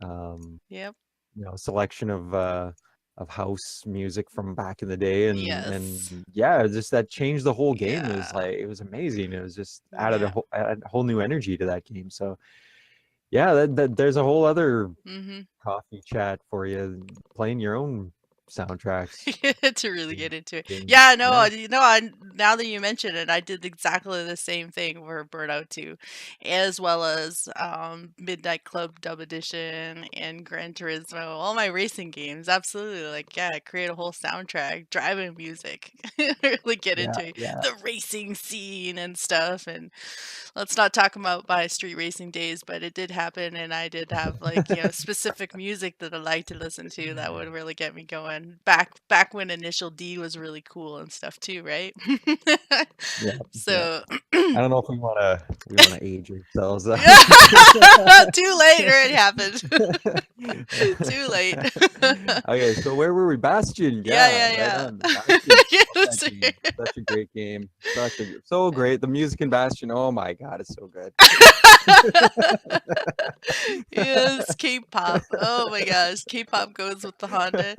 A: Yep.
B: selection of house music from back in the day,
A: Yes.
B: and yeah, just that changed the whole game. It was
A: Yeah.
B: like it was amazing. It was just
A: Yeah.
B: added a whole new energy to that game. So yeah, there's a whole other
A: Mhm.
B: coffee chat for you, playing your own soundtracks.
A: To really
B: Game,
A: get into it.
B: game.
A: Yeah, no,
B: Yeah.
A: now that you mention it, I did exactly the same thing for Burnout 2, as well as Midnight Club Dub Edition and Gran Turismo. All my racing games, absolutely. Like, yeah, create a whole soundtrack, driving music, really get
B: Yeah,
A: into
B: yeah.
A: the racing scene and stuff. And let's not talk about my street racing days, but it did happen, and I did have like specific music that I like to listen to that would really get me going. Back when Initial D was really cool and stuff too, right?
B: Yeah, yeah.
A: So
B: I don't know if we wanna age ourselves out.
A: too late, or it happened. Too late.
B: Okay, so where were we? Bastion,
A: Yeah,
B: yeah,
A: yeah,
B: right
A: yeah.
B: on. Bastion, love that
A: Yes.
B: game. Such a great game. So great. The music in Bastion, oh my god, it's so good.
A: Yes, K-pop. Oh my gosh, K-pop goes with the Honda.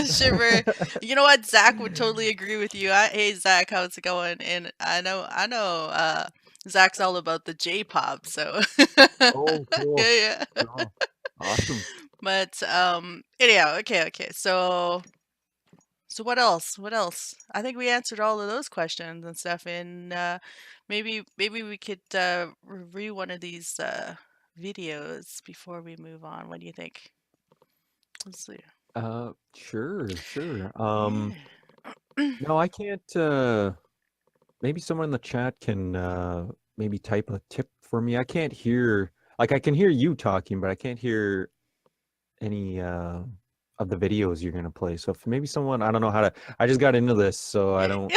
A: Shiver. You know what? Zach would totally agree with you. Hey Zach, how's it going? And I know. Zach's all about the J-pop, so
B: Oh, cool.
A: yeah, yeah.
B: Oh, awesome.
A: But anyhow, okay, okay. So what else? What else? I think we answered all of those questions and stuff. And maybe we could review one of these videos before we move on. What do you think? Let's see.
B: Sure, sure.
A: Yeah.
B: No, I can't, maybe someone in the chat can, maybe type a tip for me. I can't hear, like, I can hear you talking, but I can't hear any, of the videos you're gonna play. So if maybe someone, I don't know how to. I just got into this, so I don't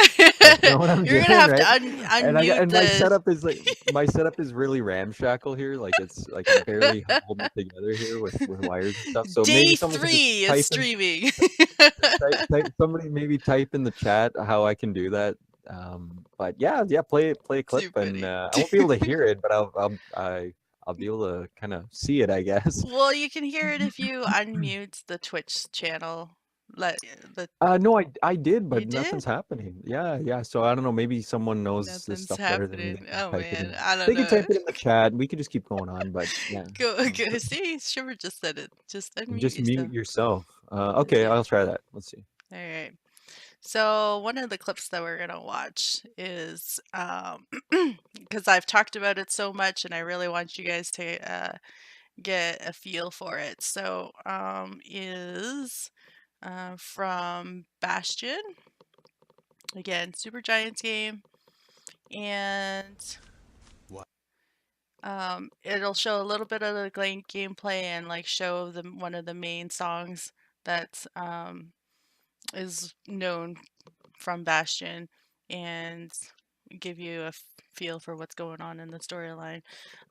B: know what I'm
A: You're gonna
B: doing,
A: have to
B: right?
A: unmute
B: And my
A: the
B: setup is like my setup is really ramshackle here. Like it's like I'm barely holding it together here with wires and stuff. So maybe
A: day
B: someone can just
A: 3 is
B: type in
A: streaming.
B: somebody maybe type in the chat how I can do that. But yeah, play a clip,
A: Too
B: and
A: funny.
B: I won't be able to hear it, but I'll be able to kind of see it, I guess.
A: Well, you can hear it if you unmute the Twitch channel. Let the
B: No, I did,
A: You
B: but
A: did?
B: nothing's happening. Yeah. So I don't know. Maybe someone knows this
A: Nothing's
B: stuff better than me. They
A: happening.
B: can
A: Oh
B: type it
A: man,
B: in.
A: I don't
B: They can
A: know.
B: type it in the chat. We could just keep going on, but yeah.
A: Go. See, Shiver just said it. Just unmute
B: Just mute
A: yourself.
B: yourself.
A: That's
B: Okay,
A: it.
B: I'll try that. Let's see.
A: All right. So one of the clips that we're gonna watch is because I've talked about it so much, and I really want you guys to get a feel for it. So is from Bastion, again, Super Giants game, and it'll show a little bit of the gameplay and like show one of the main songs that is known from Bastion, and give you a feel for what's going on in the storyline.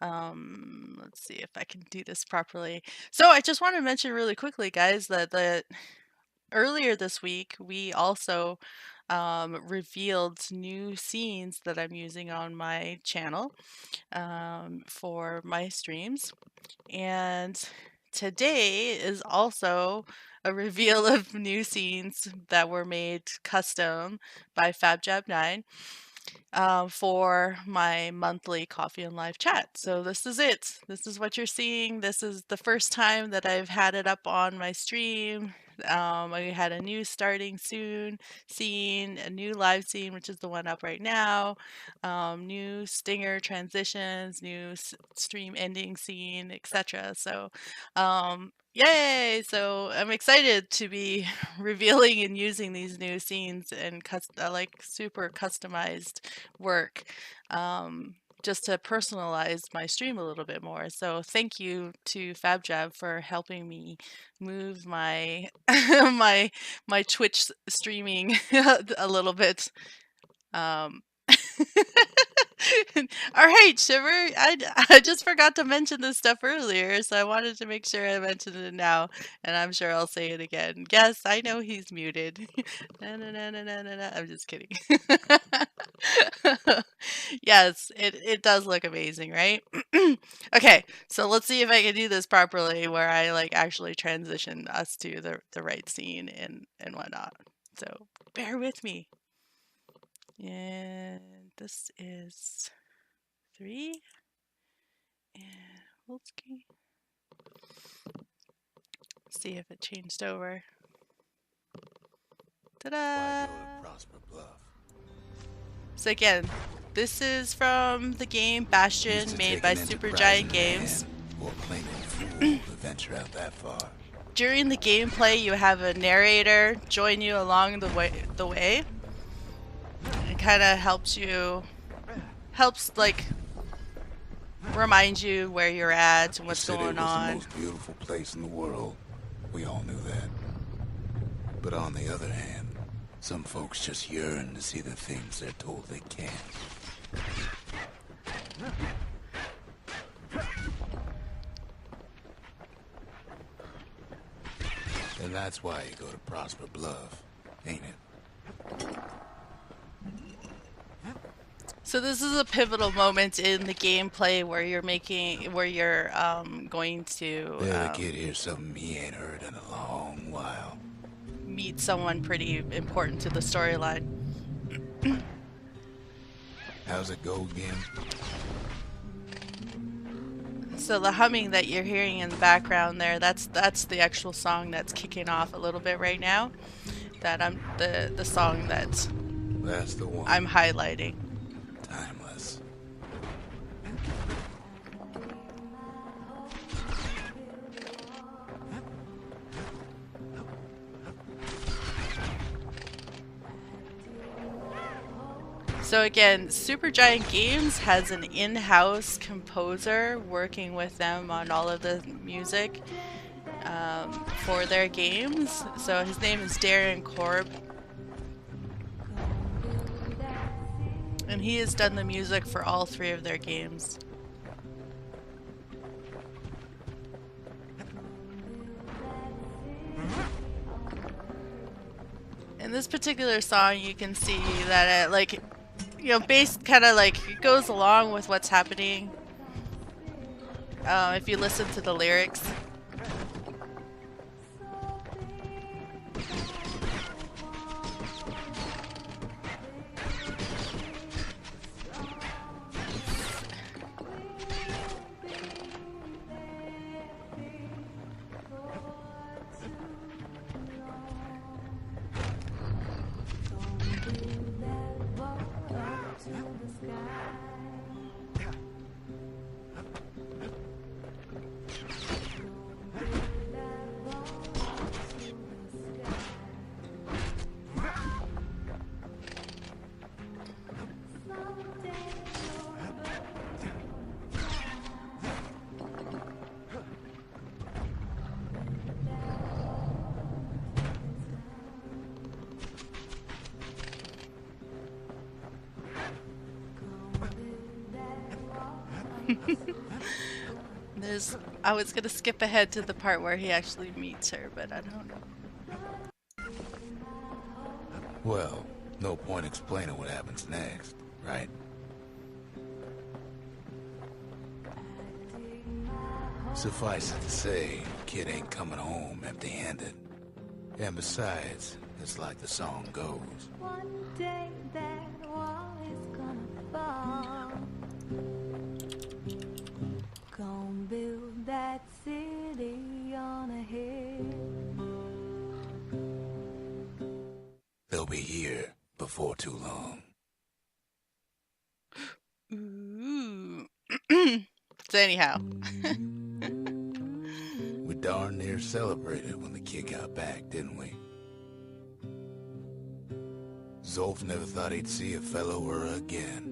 A: Let's see if I can do this properly. So I just want to mention really quickly, guys, that earlier this week we also revealed new scenes that I'm using on my channel for my streams. And today is also a reveal of new scenes that were made custom by FabJab9 for my monthly Coffee and Live chat. So this is it. This is what you're seeing. This is the first time that I've had it up on my stream. I had a new starting soon scene, a new live scene, which is the one up right now, new stinger transitions, new stream ending scene, etc. So, yay! So I'm excited to be revealing and using these new scenes and like super customized work. Just to personalize my stream a little bit more. So thank you to FabJab for helping me move my my Twitch streaming a little bit. All right, Shiver. I just forgot to mention this stuff earlier, so I wanted to make sure I mentioned it now, and I'm sure I'll say it again. Yes, I know he's muted. Na, na, na, na, na, na, na. I'm just kidding. Yes, it does look amazing, right? Okay, so let's see if I can do this properly, where I like actually transition us to the right scene and whatnot. So bear with me. And this is 3 and hold key. See if it changed over. Ta-da! So again, this is from the game Bastion, made by Supergiant Games. During the gameplay, you have a narrator join you along the way. It kind of helps like remind you where you're at and what's going on.
C: It was the most beautiful place in the world. We all knew that. But on the other hand, some folks just yearn to see the things they're told they can't. And that's why you go to Prosper Bluff, ain't it?
A: So this is a pivotal moment in the gameplay where you're going to
C: The kid hears something he ain't heard in a long while.
A: Meet someone pretty important to the storyline.
C: How's it go again?
A: So the humming that you're hearing in the background there, that's the actual song that's kicking off a little bit right now. That the song that's
C: the one
A: I'm highlighting.
C: Timeless.
A: So again, Supergiant Games has an in-house composer working with them on all of the music. for their games. So his name is Darren Korb, and he has done the music for all 3 of their games. In this particular song, you can see that it, like, you know, bass kind of like it goes along with what's happening. If you listen to the lyrics. I was gonna skip ahead to the part where he actually meets her, but I don't know.
C: Well, no point explaining what happens next, right? Suffice it to say, kid ain't coming home empty-handed. And besides, it's like the song goes.
D: One day that wall is gonna fall. Gonna build that city on a hill.
C: They'll be here before too long.
A: Ooh. So anyhow.
C: We darn near celebrated when the kid got back, didn't we? Zolf never thought he'd see a fellow her again.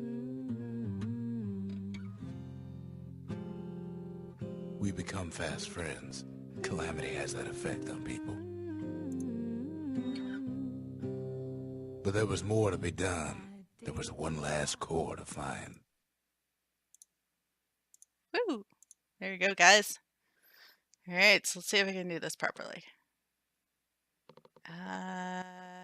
C: We become fast friends. Calamity has that effect on people. But there was more to be done. There was one last core to find.
A: Woo! There you go, guys. Alright, so let's see if I can do this properly. Uh-oh.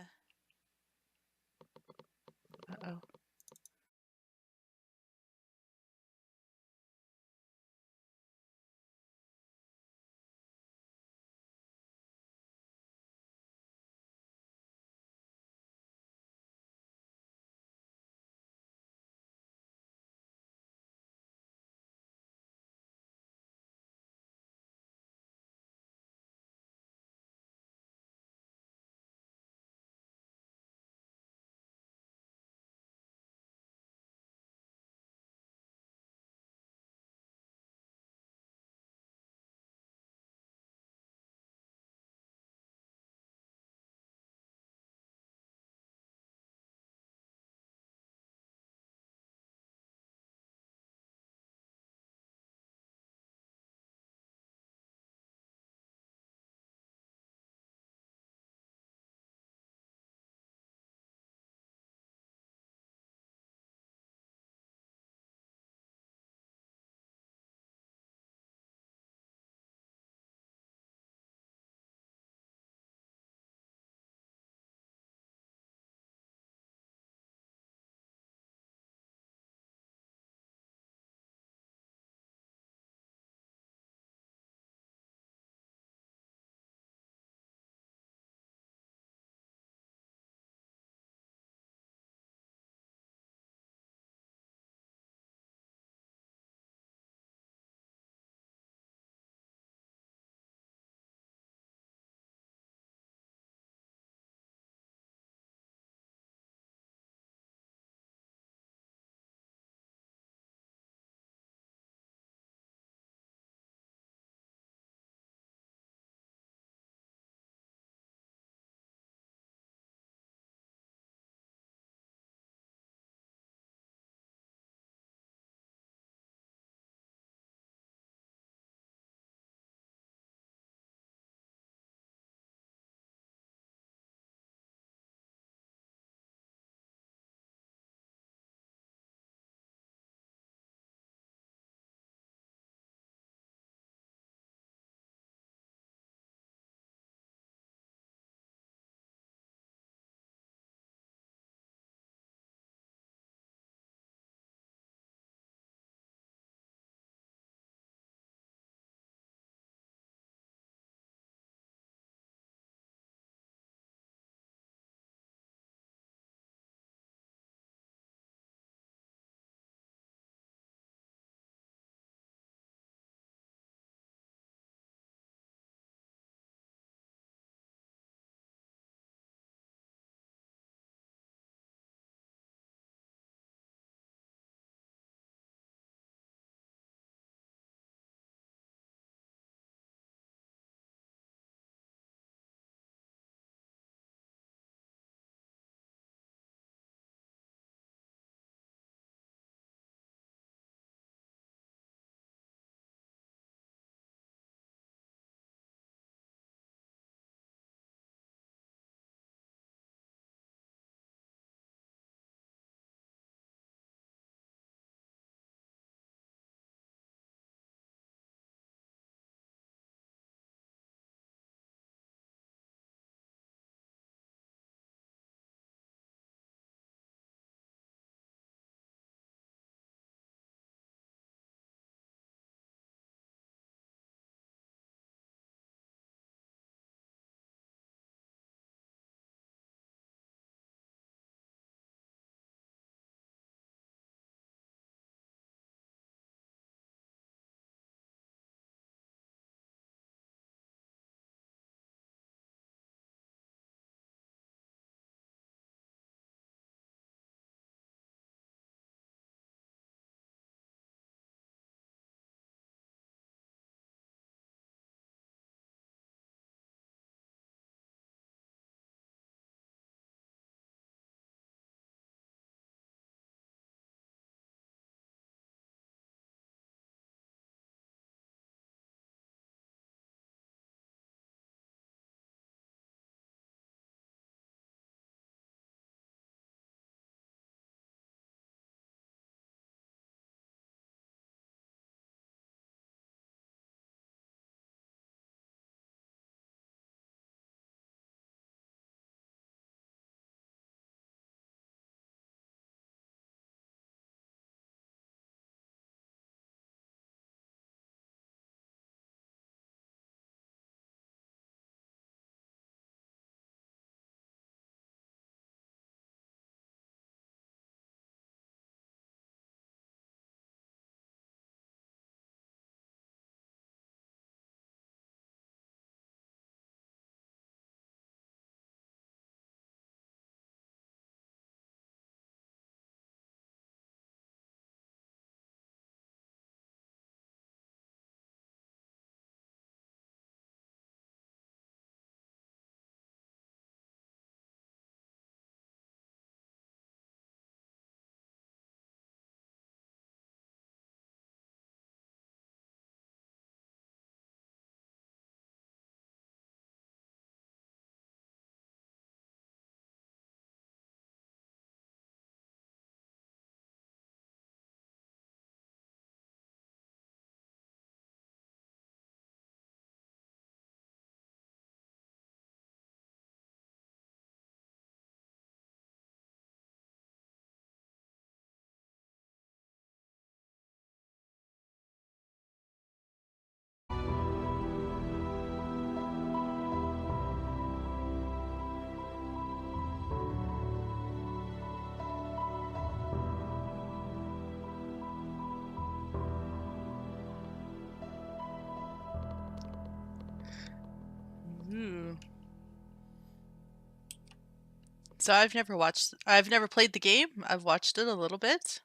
A: So I've never played the game. I've watched it a little bit,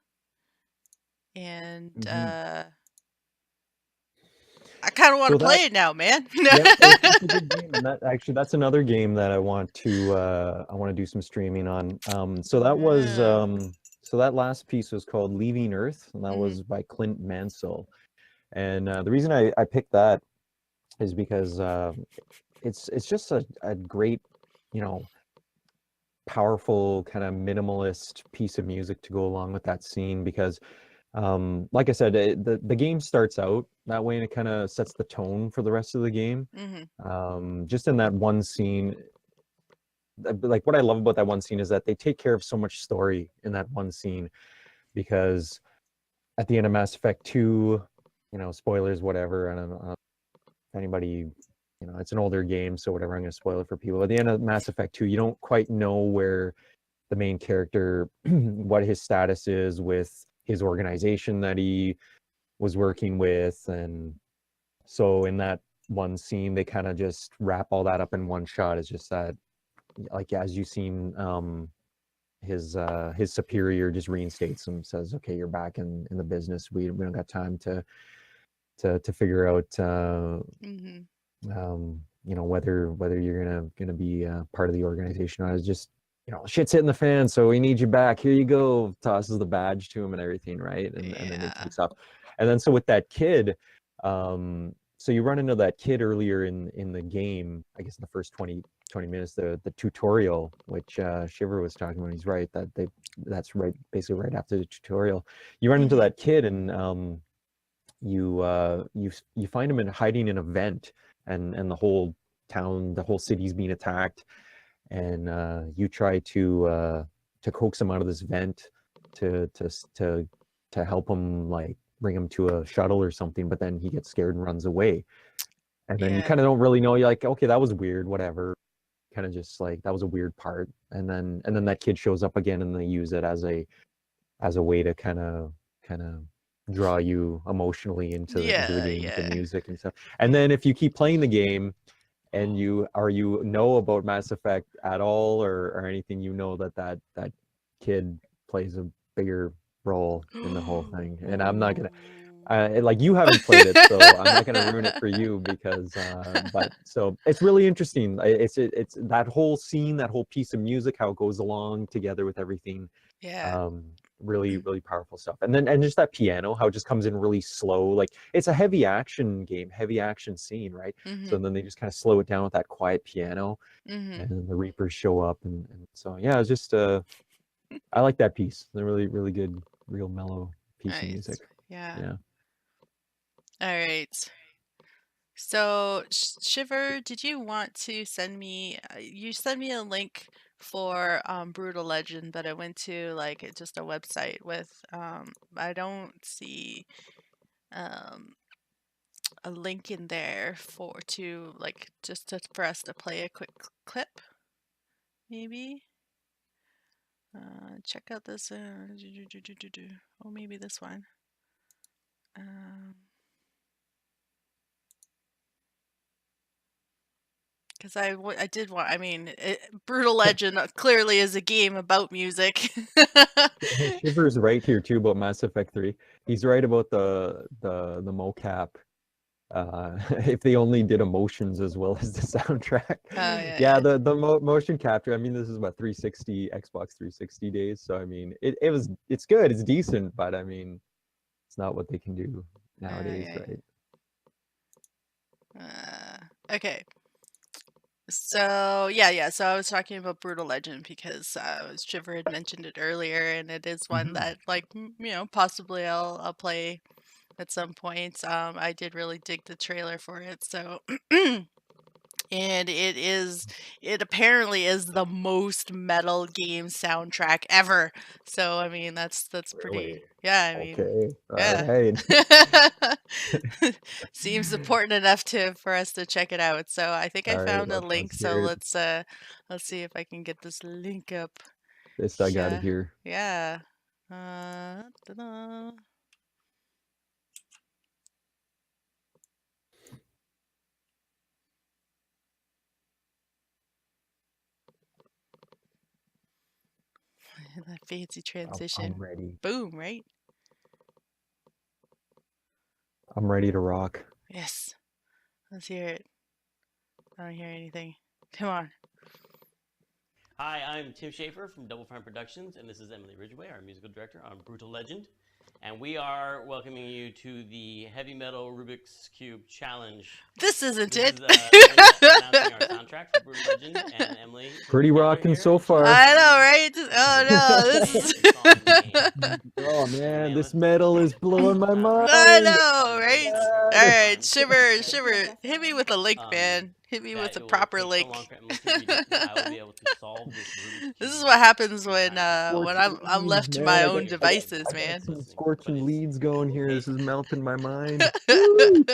A: and
B: Mhm.
A: I kind of want
B: So
A: to play
B: that
A: it now, man.
B: Yep, it's a good game, and that actually that's another game that I want to do some streaming on.
A: Yeah.
B: So that last piece was called Leaving Earth, and that
A: Mhm.
B: was by Clint Mansell. And the reason I picked that is because it's just a great, you know, powerful kind of minimalist piece of music to go along with that scene because like I said, the game starts out that way and it kind of sets the tone for the rest of the game.
A: Mhm.
B: Just in that one scene, like what I love about that one scene is that they take care of so much story in that one scene because at the end of Mass Effect 2, you know, spoilers, whatever, I don't know if anybody, you know, it's an older game, so whatever, I'm going to spoil it for people. At the end of Mass Effect 2, you don't quite know where the main character, what his status is with his organization that he was working with. And so in that one scene, they kind of just wrap all that up in one shot. It's just that, like, as you've seen, his superior just reinstates him, says, "Okay, you're back in the business. We don't got time to figure out,
A: Mhm.
B: you know, whether you're gonna be part of the organization. I was just, you know, shit's hitting the fan, so we need you back. Here you go." Tosses the badge to him and everything, right? And then he
A: Yeah.
B: takes off. And then so with that kid, so you run into that kid earlier in the game, I guess in the first 20 minutes, the tutorial, which Shiver was talking about. He's right that that's right, basically right after the tutorial. You run into
A: Mhm.
B: that kid and you find him hiding in a vent, and the whole town, the whole city's being attacked, and you try to coax him out of this vent to to s- to to help him, like bring him to a shuttle or something, but then he gets scared and runs away. And then you kind
A: Yeah.
B: of don't really know. You're like, okay, that was weird, whatever. Kind of just like that was a weird part. And then that kid shows up again, and they use it as a way to kind of draw you emotionally into the
A: Yeah.
B: game with the
A: Yeah.
B: music and stuff. And then if you keep playing the game and you know about Mass Effect at all, or anything, you know that kid plays a bigger role in the whole thing. And I'm not gonna
A: Ooh.
B: like, you haven't played it, so I'm not gonna ruin it for you because but so it's really interesting. It's that whole scene, that whole piece of music, how it goes along together with everything.
A: Yeah.
B: um really powerful stuff. And just that piano, how it just comes in really slow, like it's a heavy action game, heavy action scene, right? So
A: Mhm.
B: then they just kind of slow it down with that quiet piano,
A: Mhm.
B: and then the Reapers show up, and so yeah, it's just I like that piece. The really good, real mellow piece of
A: Nice.
B: music.
A: Yeah.
B: Yeah.
A: All right. So, Shiver, did you want to send me? You sent me a link for Brutal Legend, but I went to like just a website with I don't see um a link in there for to like just to, for us to play a quick clip, maybe. Check out this. Oh, maybe this one. Um, Because I did want, I mean, Brutal Legend clearly is a game about music.
B: Shiver's right here too about Mass Effect 3. He's right about the mocap. If they only did emotions as well as the soundtrack.
A: Oh, yeah,
B: Yeah,
A: yeah.
B: the motion capture. I mean, this is what, 360 Xbox 360 days. So I mean, it's good, it's decent, but I mean, it's not what they can do
A: Oh,
B: nowadays,
A: yeah,
B: right?
A: yeah. Okay. So, yeah, yeah. So I was talking about Brutal Legend because Shiver had mentioned it earlier, and it is one
B: Mhm.
A: that, like, possibly I'll play at some point. I did really dig the trailer for it, so and it apparently is the most metal game soundtrack ever. So I mean that's
B: Really?
A: pretty, yeah, I mean,
B: Okay. All
A: yeah.
B: right.
A: Seems important enough to for us to check it out. So I think I
B: All right.
A: found a link.
B: Let's
A: So
B: hear it.
A: let's see if I can get this link up.
B: This I gotta
A: Yeah.
B: hear.
A: Yeah. Ta-da. That fancy
B: I'm
A: transition.
B: ready.
A: Boom, right?
B: I'm ready to rock.
A: Yes. Let's hear it. I don't hear anything. Come on.
E: Hi, I'm Tim Schafer from Double Fine Productions, and this is Emily Ridgway, our musical director on Brutal Legend. And we are welcoming you to the Heavy Metal Rubik's Cube Challenge.
A: This isn't
E: This
A: it.
E: is announcing our soundtrack for Brutal Legend, and Emily. put
B: Pretty
E: it together
B: rocking
E: here,
B: so
E: and she's
B: far.
E: gonna
A: I
E: read
A: know, right? Oh no,
E: the
A: this is.
E: song in the game.
B: Oh man,
E: Man,
B: this
E: let's-
B: metal is blowing my mind.
A: I know, right?
B: God.
A: All right,
E: Fine.
A: shiver,
E: Okay.
A: shiver. Hit me with a link, man. Hit me with
E: That
A: a
E: it will
A: proper
E: take so
A: link.
E: long for Emily to read it that I will be able to solve this Rubik's
A: This is
E: Cube
A: what happens
E: in
A: when
E: time.
A: when
B: Scorching
A: I'm left
B: leads,
A: to
B: man.
A: my
B: I
A: own
B: got
A: devices, man.
B: some
E: But
B: scorching
E: it's
B: leads going here. This is
E: amazing.
B: melting my mind. Woo!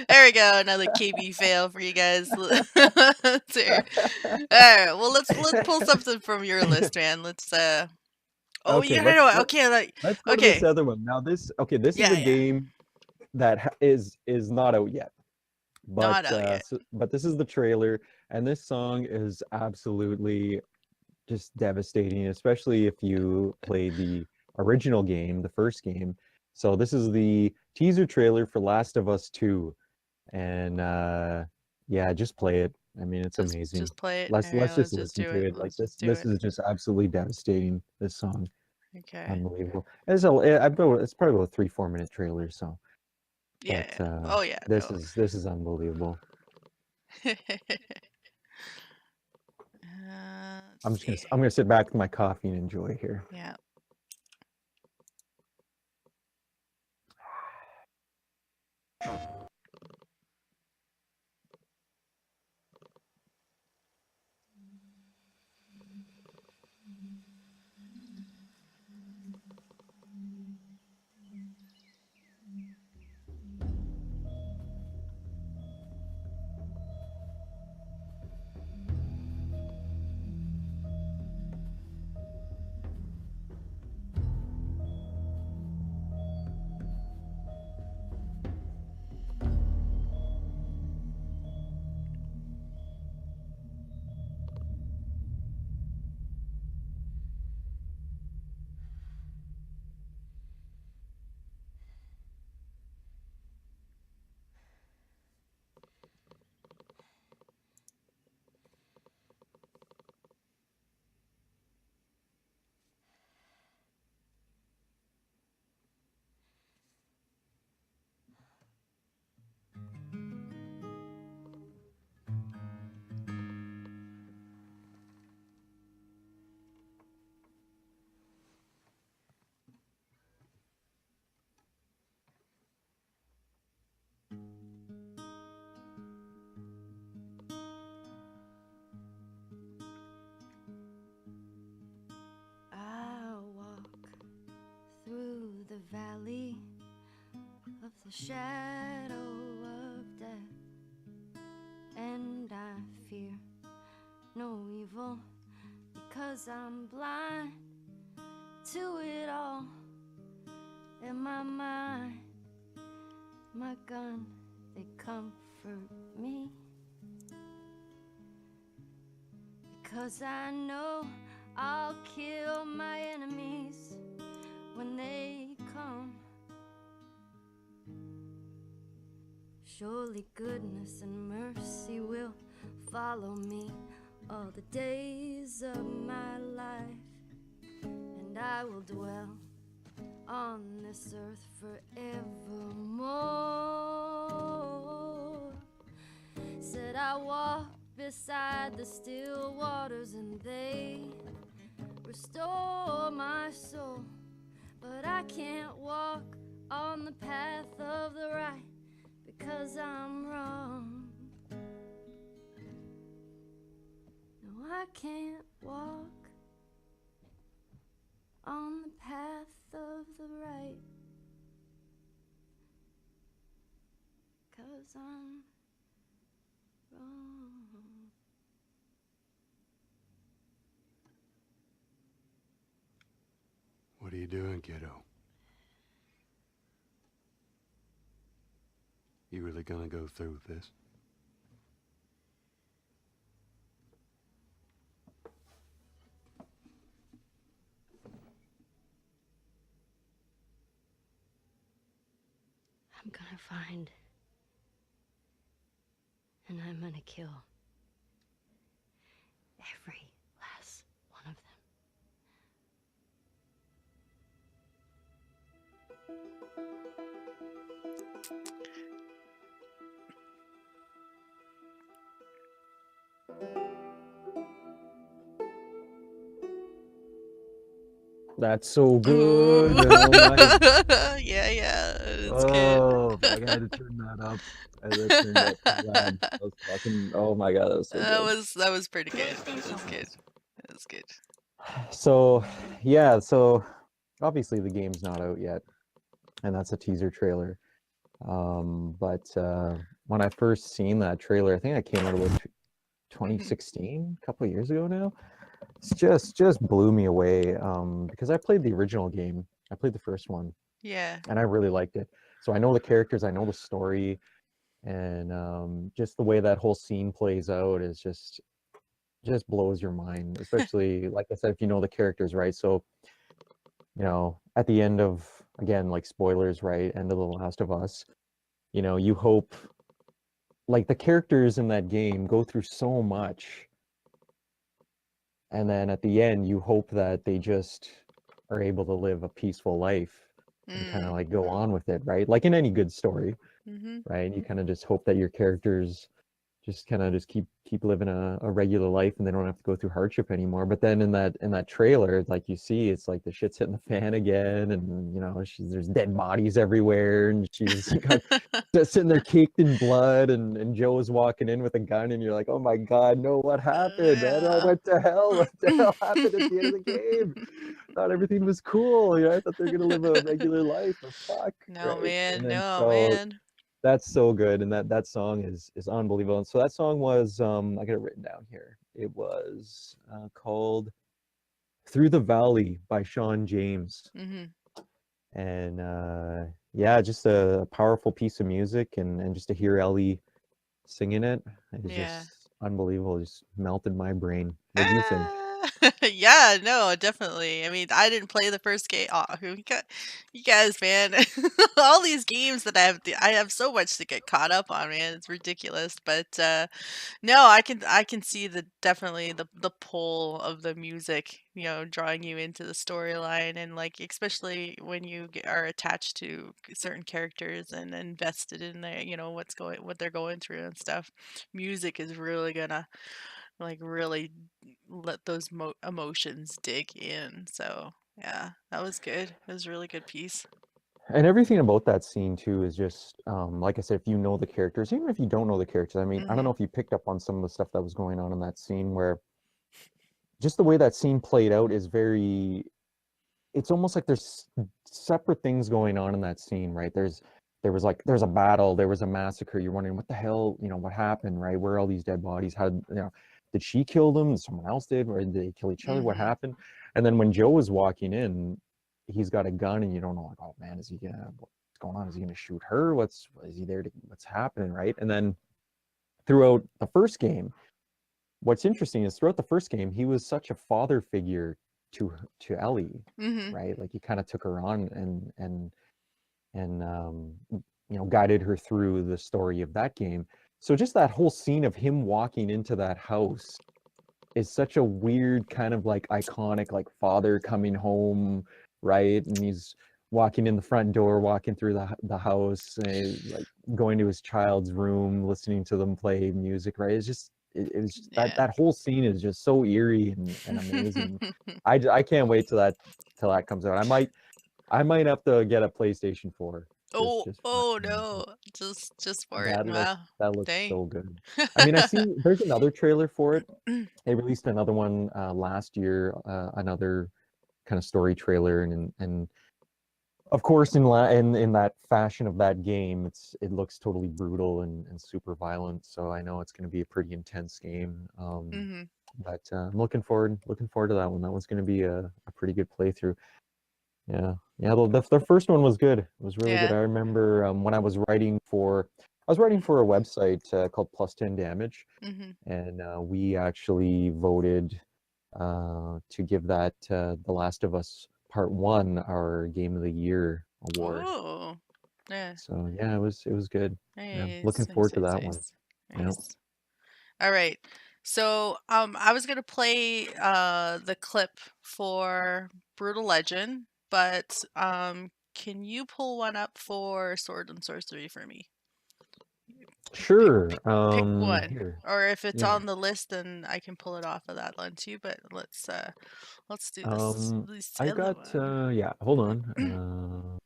A: There we go, another KB fail for you guys. Let's hear. All right, well let's pull something from your list, man. Let's Oh,
B: Okay,
A: you know what?
B: let's
A: Okay, like
B: let's go to this
A: okay,
B: other one. Now this is
A: yeah,
B: a
A: yeah,
B: game that is not out yet.
A: not out yet.
B: But this is the trailer, and this song is absolutely just devastating, especially if you played the original game, the first game. So this is the teaser trailer for Last of Us 2, and yeah, just play it. I mean, it's amazing.
A: Just play it.
B: Let's
A: All right,
B: just
A: let's just
B: listen
A: do
B: to
A: it.
B: it. Like
A: Let's just do
B: this
A: it.
B: is just absolutely devastating. This song,
A: Okay.
B: unbelievable. It's it's probably about a 3-4 minute trailer. So,
A: Yeah.
B: but
A: Oh yeah.
B: this
A: No.
B: is unbelievable. I'm
A: Let's see.
B: gonna sit back with my coffee and enjoy here.
A: Yeah.
D: I walk through the valley of the shadow of death, and I fear no evil because I'm blind to it all. In my mind, my gun, they comfort me, because I know I'll kill my enemies when they come. Surely goodness and mercy will follow me all the days of my life, and I will dwell on this earth forevermore. Said I walk beside the still waters and they restore my soul, but I can't walk on the path of the right because I'm wrong. No, I can't walk on the path of the right, 'cause I'm wrong.
C: What are you doing, kiddo? You really gonna go through with this?
D: I'm gonna find. And I'm gonna kill every last one of them.
B: That's so
A: Ooh.
B: good. Oh my.
A: Yeah, it's good.
B: Oh, I had to turn that up. I had to turn that loud. That was fucking. Oh my god, that was so good.
A: That was pretty good. It was good. It was good.
B: So, yeah. So, obviously the game's not out yet, and that's a teaser trailer. But when I first seen that trailer, I think that came out about 2016, a couple of years ago now. It's just blew me away. Because I played the original game. I played the first one,
A: Yeah.
B: and I really liked it. So I know the characters, I know the story, and just the way that whole scene plays out is just blows your mind. Especially, like I said, if you know the characters, right? So, at the end of, again, like spoilers, right? End of The Last of Us, you hope, like, the characters in that game go through so much, and then at the end you hope that they just are able to live a peaceful life and kind of
A: Mm.
B: like go on with it, right? Like in any good story,
A: Mm-hmm.
B: right? You kind of just hope that your characters just kind of just keep living a regular life, and they don't have to go through hardship anymore. But then in that trailer, like, you see, it's like the shit's hitting the fan again, and there's dead bodies everywhere, and she's just sitting there caked in blood, and Joe is walking in with a gun, and you're like, oh my god, no, what happened? I
A: Yeah.
B: went to hell. What the hell happened at the end of the game? Thought everything was cool. I thought they're gonna live a regular life, but fuck,
A: No,
B: right? And
A: man.
B: then
A: No,
B: so
A: man.
B: that's so good, and that song is unbelievable. And so that song was, I got it written down here. It was called "Through the Valley" by Sean James,
A: Mm-hmm.
B: and yeah, just a powerful piece of music, and just to hear Ellie singing it is
A: Yeah.
B: just unbelievable. Just melted my brain. What do you think?
A: Yeah, no, definitely. I mean, I didn't play the first game. Oh, you guys, man. All these games that I have so much to get caught up on, man. It's ridiculous. But no, I can see definitely the pull of the music, drawing you into the storyline, and like especially when you are attached to certain characters and invested in their, what they're going through and stuff. Music is really gonna like really let those emotions dig in. So yeah, that was good. It was a really good piece.
B: And everything about that scene too is just, like I said, if you know the characters, even if you don't know the characters, I mean, I don't
A: Hmm.
B: know if you picked up on some of the stuff that was going on in that scene, where just the way that scene played out is very, it's almost like there's separate things going on in that scene, right? There's a battle, there was a massacre. You're wondering what the hell, what happened, right? Where are all these dead bodies? Did she kill them? Someone else did, or did they kill each other? What
A: Hmm.
B: happened? And then when Joe was walking in, he's got a gun, and you don't know, like, oh man, what's going on? Is he gonna shoot her? Is he there to, what's happening, right? And then throughout the first game, what's interesting is throughout the first game, he was such a father figure to Ellie,
A: Hmm.
B: right? Like, he kind of took her on, and guided her through the story of that game. So just that whole scene of him walking into that house is such a weird kind of like iconic, like, father coming home, right? And he's walking in the front door, walking through the house, like going to his child's room, listening to them play music, right? It's just it was just that
A: Yeah.
B: that whole scene is just so eerie and amazing. I can't wait till that comes out. I might have to get a PlayStation 4 just
A: Oh,
B: just for
A: oh
B: that game.
A: no. Just for it.
B: That looks
A: Wow.
B: that looks
A: Dang.
B: so good. I mean, I see there's another trailer for it. They released another one last year, another kind of story trailer, and of course, in that fashion of that game, it looks totally brutal and super violent. So I know it's going to be a pretty intense game.
A: Hmm.
B: But I'm looking forward to that one. That one's going to be a pretty good playthrough. Yeah, yeah. The first one was good. It was really good.
A: Yeah.
B: I remember when I was writing for a website called Plus 10 Damage,
A: Hmm.
B: and we actually voted to give that The Last of Us Part 1 our Game of the Year award.
A: Oh. Yeah.
B: So yeah, it was good. Yeah, looking
A: Nice, nice,
B: forward to
A: nice,
B: that one.
A: nice.
B: Yeah.
A: Nice. All right. So, I was gonna play the clip for Brutal Legend, but can you pull one up for Sword and Sorcery for me? Pick,
B: Sure.
A: pick, pick one,
B: Here.
A: or if it's
B: Yeah.
A: on the list, then I can pull it off of that one too. But let's do this
B: I
A: other
B: got
A: one.
B: yeah, hold on.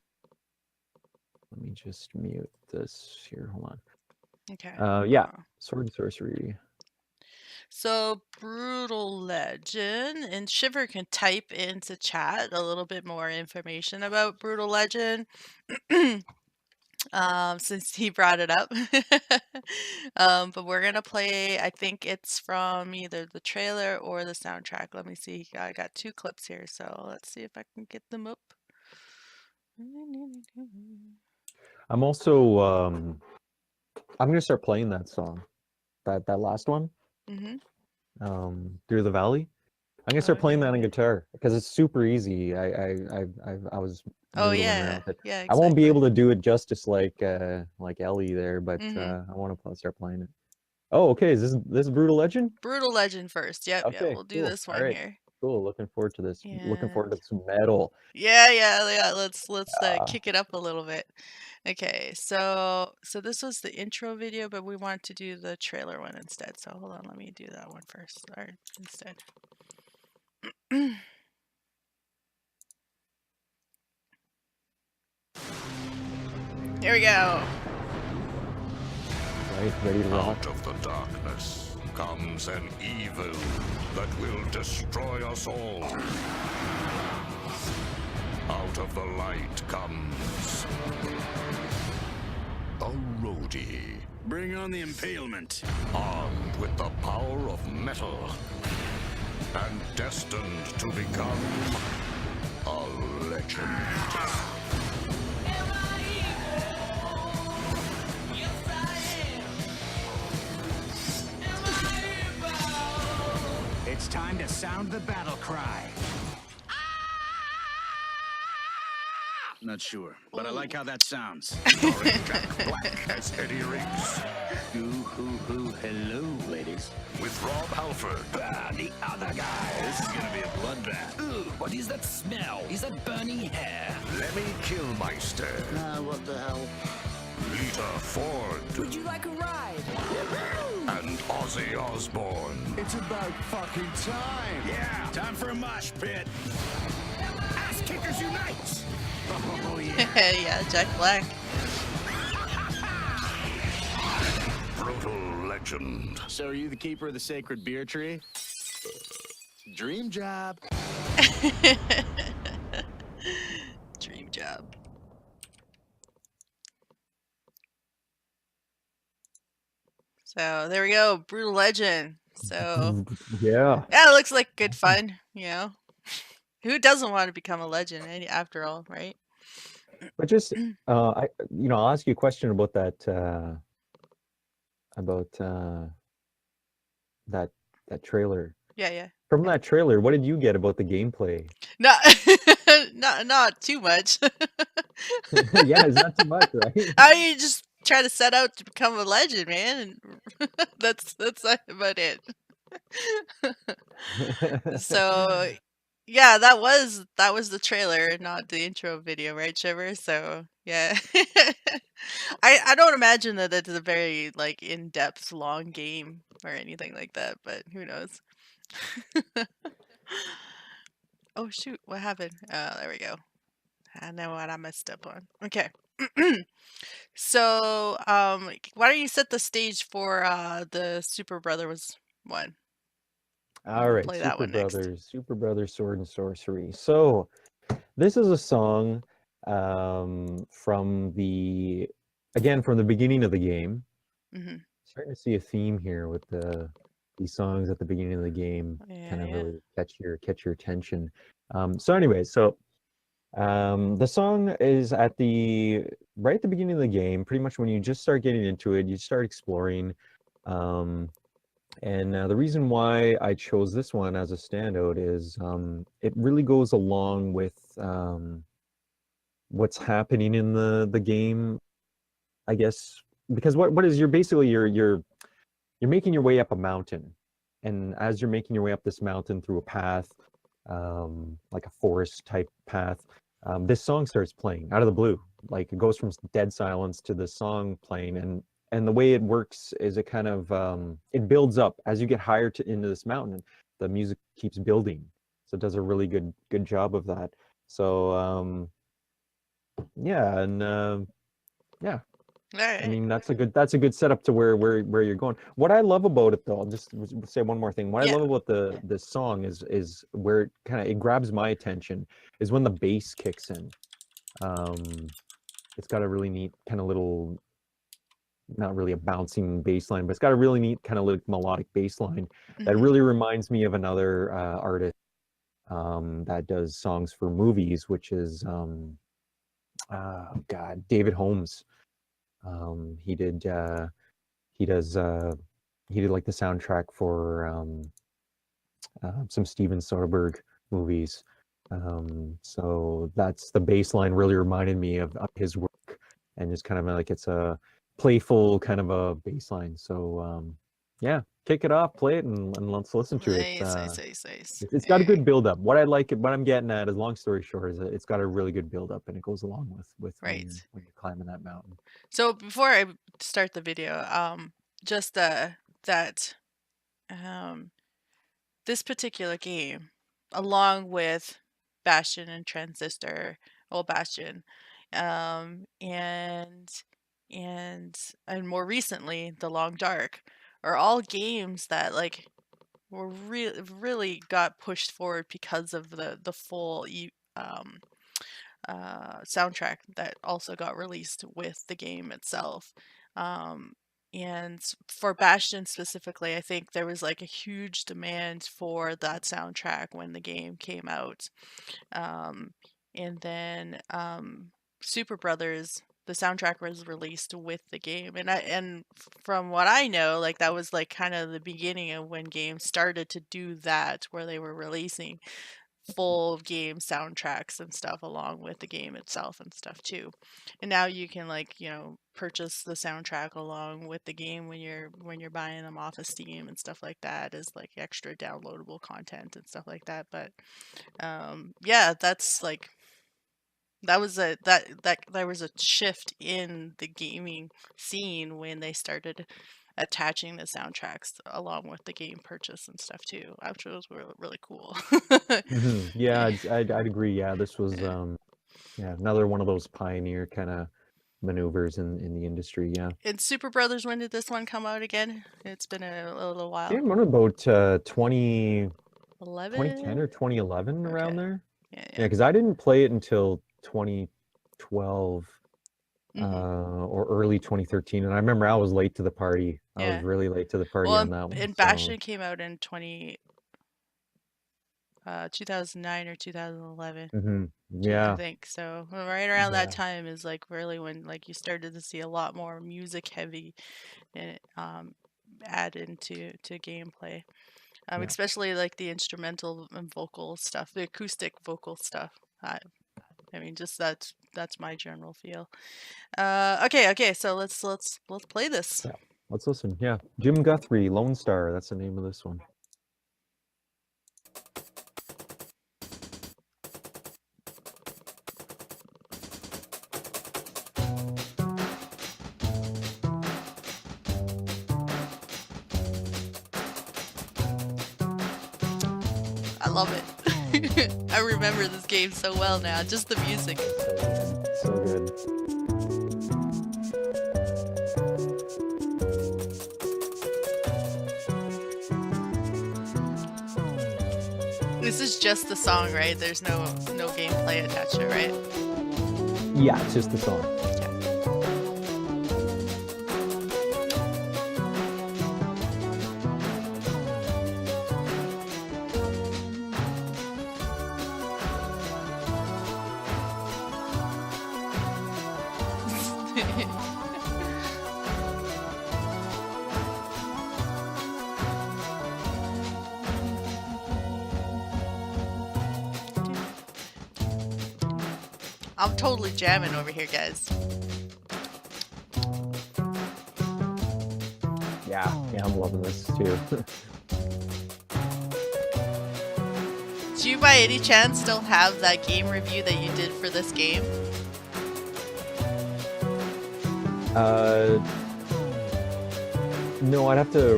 B: Let me just mute this here. Hold on.
A: Okay.
B: Yeah, Sword and Sorcery.
A: So Brutal Legend, and Shiver can type into chat a little bit more information about Brutal Legend. Since he brought it up. But we're gonna play, I think it's from either the trailer or the soundtrack. Let me see. I got two clips here, so let's see if I can get them up.
B: I'm also I'm gonna start playing that song. That last one.
A: Mm-hmm.
B: Through the Valley. I'm gonna start playing that on guitar because it's super easy. I was
A: Oh
B: noodling around
A: yeah,
B: with it.
A: yeah,
B: I won't be able
A: exactly.
B: to do it justice like Ellie there, but
A: Mm-hmm.
B: I want to start playing it. Oh, okay. Is this Brutal Legend?
A: Brutal Legend first. Yep, yeah,
B: Okay,
A: we'll do
B: cool.
A: this
B: All
A: one
B: right,
A: here.
B: cool. Looking forward to this. Looking forward
A: And
B: to some metal.
A: yeah. Let's
B: Uh,
A: kick it up a little bit. Okay, so this was the intro video, but we want to do the trailer one instead. So hold on, let me do that one first, or instead. Here we go.
B: right, ready to rock.
F: Out of the darkness comes an evil that will destroy us all. Out of the light comes a roadie,
C: Bring on the impalement.
F: armed with the power of metal and destined to become a legend.
C: It's time to sound the battle cry. Not sure, but I like how that sounds.
F: Starring Jack Black as Eddie Riggs,
C: Hello, ladies.
F: with Rob Halford,
C: The other guy. This is gonna be a bloodbath.
G: Ooh, what is that smell? Is that burning hair?
F: Lemmy Kilmister,
C: What the hell?
F: Lita Ford,
G: Would you like a ride?
F: and Ozzy Osbourne.
C: It's about fucking time. Yeah, time for a mosh pit. Ass Kickers Unite! Oh, yeah.
A: Yeah, Jack Black.
F: Brutal Legend.
C: So are you the keeper of the sacred beer tree? Dream job.
A: Dream job. So there we go, Brutal Legend. So
B: Yeah.
A: yeah, it looks like good fun. Who doesn't want to become a legend? After all, right?
B: But just I'll ask you a question about that that trailer.
A: Yeah.
B: From that trailer, what did you get about the gameplay?
A: Not not too much.
B: Yeah, it's not too much, right?
A: I just try to set out to become a legend, man. And that's about it. So yeah, that was the trailer, not the intro video, right, Shiver? So yeah. I don't imagine that it's a very like in-depth long game or anything like that, but who knows. Oh shoot, what happened? There we go. I know what I messed up on. Okay. So, why don't you set the stage for the Super Brothers one?
B: All
A: We'll
B: right,
A: play that one next.
B: Super Brothers Sword and Sorcery. So, this is a song from the beginning of the game.
A: Mhm.
B: Starting to see a theme here with these songs at the beginning of the game, kind of
A: Yeah.
B: really catch your attention. The song is right at the beginning of the game, pretty much when you just start getting into it, you start exploring. And the reason why I chose this one as a standout is it really goes along with what's happening in the game, I guess, because what is you're making your way up a mountain, and as you're making your way up this mountain through a path, like a forest type path, this song starts playing out of the blue. Like it goes from dead silence to the song playing, and the way it works is it kind of it builds up as you get higher into this mountain. The music keeps building, so it does a really good job of that. So yeah, and yeah,
A: All right.
B: I mean that's a good setup to where you're going. What I love about it though, I'll just say one more thing. What I
A: Yeah.
B: love about the song is where it grabs my attention is when the bass kicks in. It's got a really neat kind of little, not really a bouncing bass line, but it's got a really neat kind of like melodic bass line that
A: Mhm.
B: really reminds me of another artist that does songs for movies, which is God, David Holmes. He did he does he did like the soundtrack for some Steven Soderbergh movies. So that's the bass line really reminded me of his work, and just kind of like it's a playful kind of a bass line. So yeah, kick it off, play it, and let's listen to it.
A: Nice.
B: It's got a good build up. What I like, what I'm getting at is, long story short, is that it's got a really good build up, and it goes along with
A: Right.
B: when you're climbing that mountain.
A: So before I start the video, just that this particular game, along with Bastion and Transistor, Bastion, and more recently, The Long Dark, are all games that like were really got pushed forward because of the full soundtrack that also got released with the game itself. And for Bastion specifically, I think there was like a huge demand for that soundtrack when the game came out. And then Super Brothers, the soundtrack was released with the game, and from what I know, like that was like kind of the beginning of when games started to do that, where they were releasing full game soundtracks and stuff along with the game itself and stuff too. And now you can like, purchase the soundtrack along with the game when you're buying them off of Steam and stuff like that as like extra downloadable content and stuff like that. But yeah, that's like there was a shift in the gaming scene when they started attaching the soundtracks along with the game purchase and stuff too, which was really cool.
B: Yeah, I'd agree. Yeah, this was another one of those pioneer kind of maneuvers in the industry. Yeah.
A: And Super Brothers, when did this one come out again? It's been a little
B: I
A: while.
B: think around about 2010
A: 11?
B: or 2011, around
A: Okay.
B: there.
A: Yeah.
B: Yeah, because I didn't play it until 2012 or early 2013, and I remember I was late to the party. I
A: Yeah.
B: was really late to the party
A: Well,
B: on that one.
A: and
B: so-
A: Bastion came out in 2009 or 2011. I
B: Yeah.
A: think so. Right around that
B: Yeah.
A: time is like really when like you started to see a lot more music heavy and added into gameplay.
B: Yeah.
A: Especially like the instrumental and vocal stuff, the acoustic vocal stuff. I mean, just that's my general feel. Okay. So let's play this.
B: Yeah. Let's listen. Yeah. Jim Guthrie, Lone Star. That's the name of this one.
A: I love it. I remember this game so well now. Just the music.
B: So good.
A: This is just the song, right? There's no gameplay attached to it, right?
B: Yeah, it's just the song.
A: I'm totally jamming over here, guys.
B: Yeah, I'm loving this too.
A: Do you by any chance still have that game review that you did for this game?
B: No, I'd have to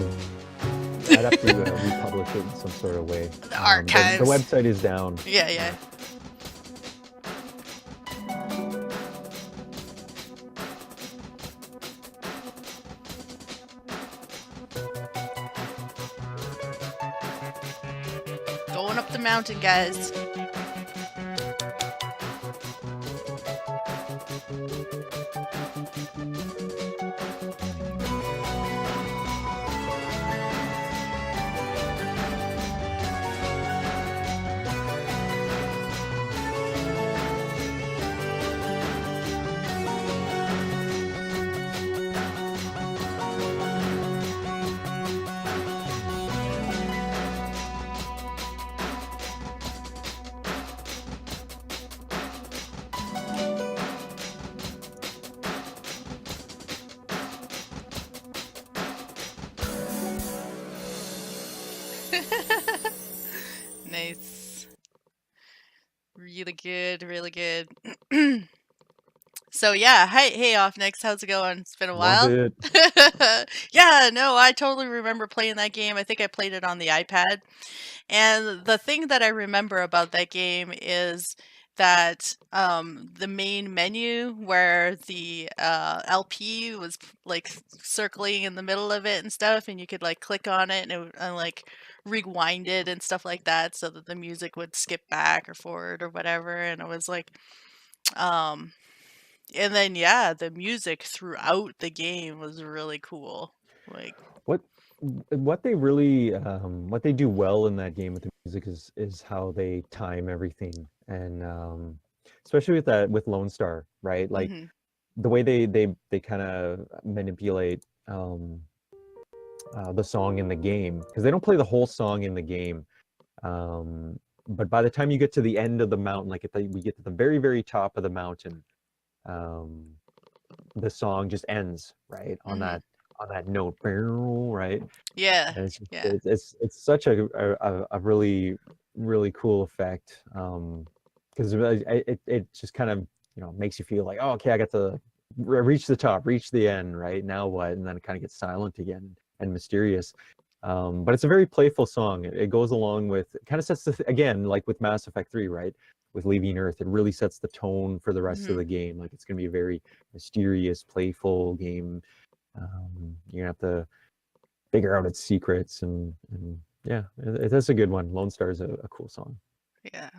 B: republish it in some sort of way.
A: The archives.
B: The website is down.
A: Yeah. Going up the mountain, guys. Nice. Really good, really good. So yeah, hey off next. How's it going? It's been a while.
B: Love it.
A: Yeah, no, I totally remember playing that game. I think I played it on the iPad. And the thing that I remember about that game is that the main menu where the LP was like circling in the middle of it and stuff, and you could like click on it and it would like rewind it and stuff like that so that the music would skip back or forward or whatever. And it was like, um, and then yeah, the music throughout the game was really cool. Like,
B: What they really what they do well in that game with the music is how they time everything, and especially with Lone Star, right? Like
A: mhm,
B: the way they kind of manipulate the song in the game, because they don't play the whole song in the game. But by the time you get to the end of the mountain, like we get to the very, very top of the mountain, um, the song just ends right on
A: mhm.
B: that note, right?
A: Yeah,
B: And it's
A: yeah.
B: it's such a really really cool effect, because it just kind of makes you feel like, oh, okay, I got to reach the top, reach the end, right? Now what? And then it kind of gets silent again and mysterious. But it's a very playful song. It goes along with, it kind of sets again, like with Mass Effect 3, right? With leaving Earth, it really sets the tone for the rest of
A: Mhm.
B: the game. Like it's going to be a very mysterious, playful game. You're gonna have to figure out its secrets, and yeah, that's a good one. Lone Star is a cool song.
A: Yeah.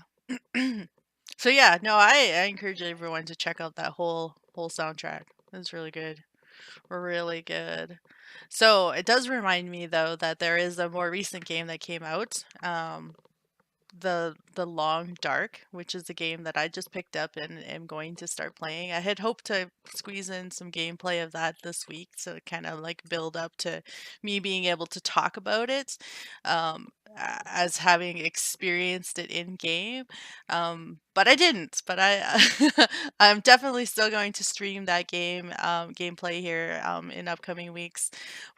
A: So yeah, no, I encourage everyone to check out that whole soundtrack. It's really good. Really good. So it does remind me though that there is a more recent game that came out. The Long Dark, which is a game that I just picked up and am going to start playing. I had hoped to squeeze in some gameplay of that this week to kind of like build up to me being able to talk about it, as having experienced it in game. But I didn't. But I'm definitely still going to stream that game gameplay here in upcoming weeks.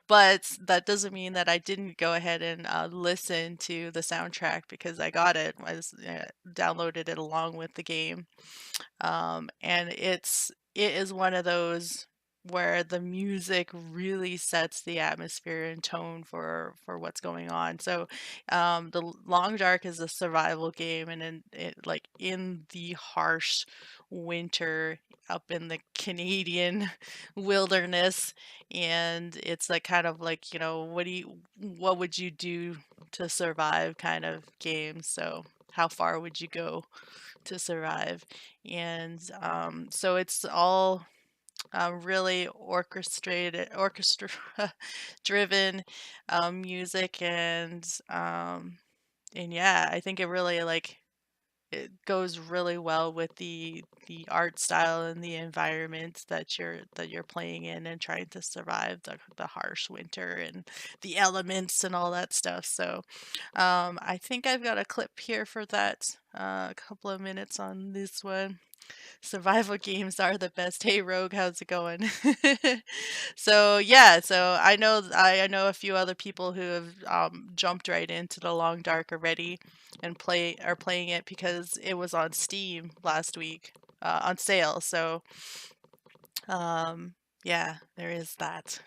A: But that doesn't mean that I didn't go ahead and listen to the soundtrack because I got it. Downloaded it along with the game, and it is one of those where the music really sets the atmosphere and tone for what's going on. So, Long Dark is a survival game, and like in the harsh winter up in the Canadian wilderness, and it's like kind of like, what would you do to survive kind of game. So how far would you go to survive? And so it's all really orchestra driven music, and yeah, I think it really like it goes really well with the art style and the environment that you're playing in and trying to survive the harsh winter and the elements and all that stuff. So I think I've got a clip here for that a couple of minutes on this one. Survival games are the best. Hey Rogue, how's it going? So yeah, so I know a few other people who have jumped right into the Long Dark already and are playing it because it was on Steam last week on sale. So yeah, there is that.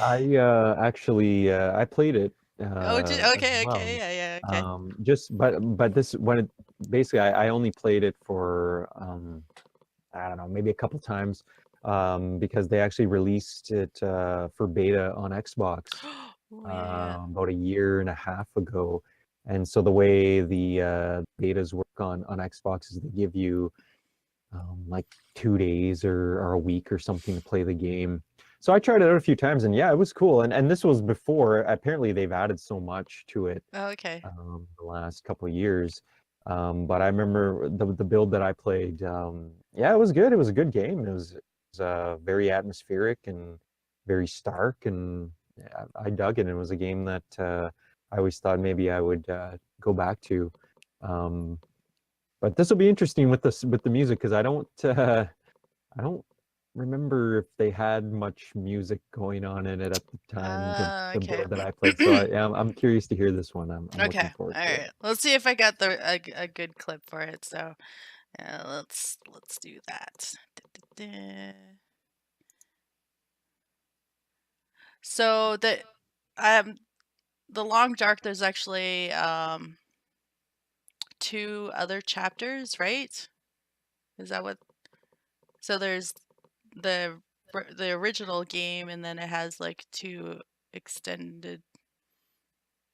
B: I actually I played it
A: Oh,
B: as
A: okay, okay,
B: well.
A: yeah, yeah, okay.
B: Just but this when it basically I only played it for I don't know, maybe a couple times because they actually released it for beta on Xbox
A: Oh yeah.
B: about a year and a half ago. And so the way the betas work on Xbox is they give you like 2 days or a week or something to play the game. So I tried it out a few times, and yeah, it was cool. And this was before. Apparently, they've added so much to it
A: Oh, okay.
B: the last couple of years. But I remember the build that I played. Yeah, it was good. It was a good game. It was very atmospheric and very stark, and yeah, I dug it. It was a game that I always thought maybe I would go back to. Um, but this will be interesting with the music because I don't remember if they had much music going on in it at the time, the
A: Okay.
B: build that I played. So I'm curious to hear this one. I'm looking
A: Okay.
B: forward
A: All
B: to it.
A: right. Let's see if I got a good clip for it. So, let's do that. Da-da-da. So um the Long Dark, there's actually two other chapters, right? Is that what? So there's the original game, and then it has like two extended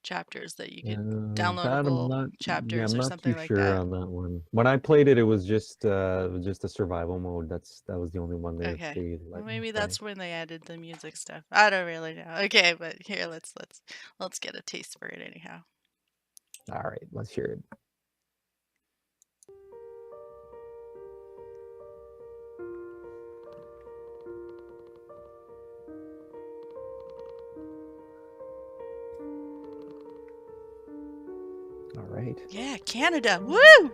A: chapters that you could
B: That I'm
A: downloadable
B: not, yeah,
A: chapters
B: I'm
A: or
B: not too
A: something like
B: sure
A: that.
B: on that one. When I played it, it was just a survival mode. That was the only one
A: Okay.
B: they
A: Well,
B: let me
A: maybe
B: play.
A: that's when they added the music stuff. I don't really know. Okay, but here let's get a taste for it anyhow.
B: All right, let's hear it. All right.
A: Yeah, Canada. Woo!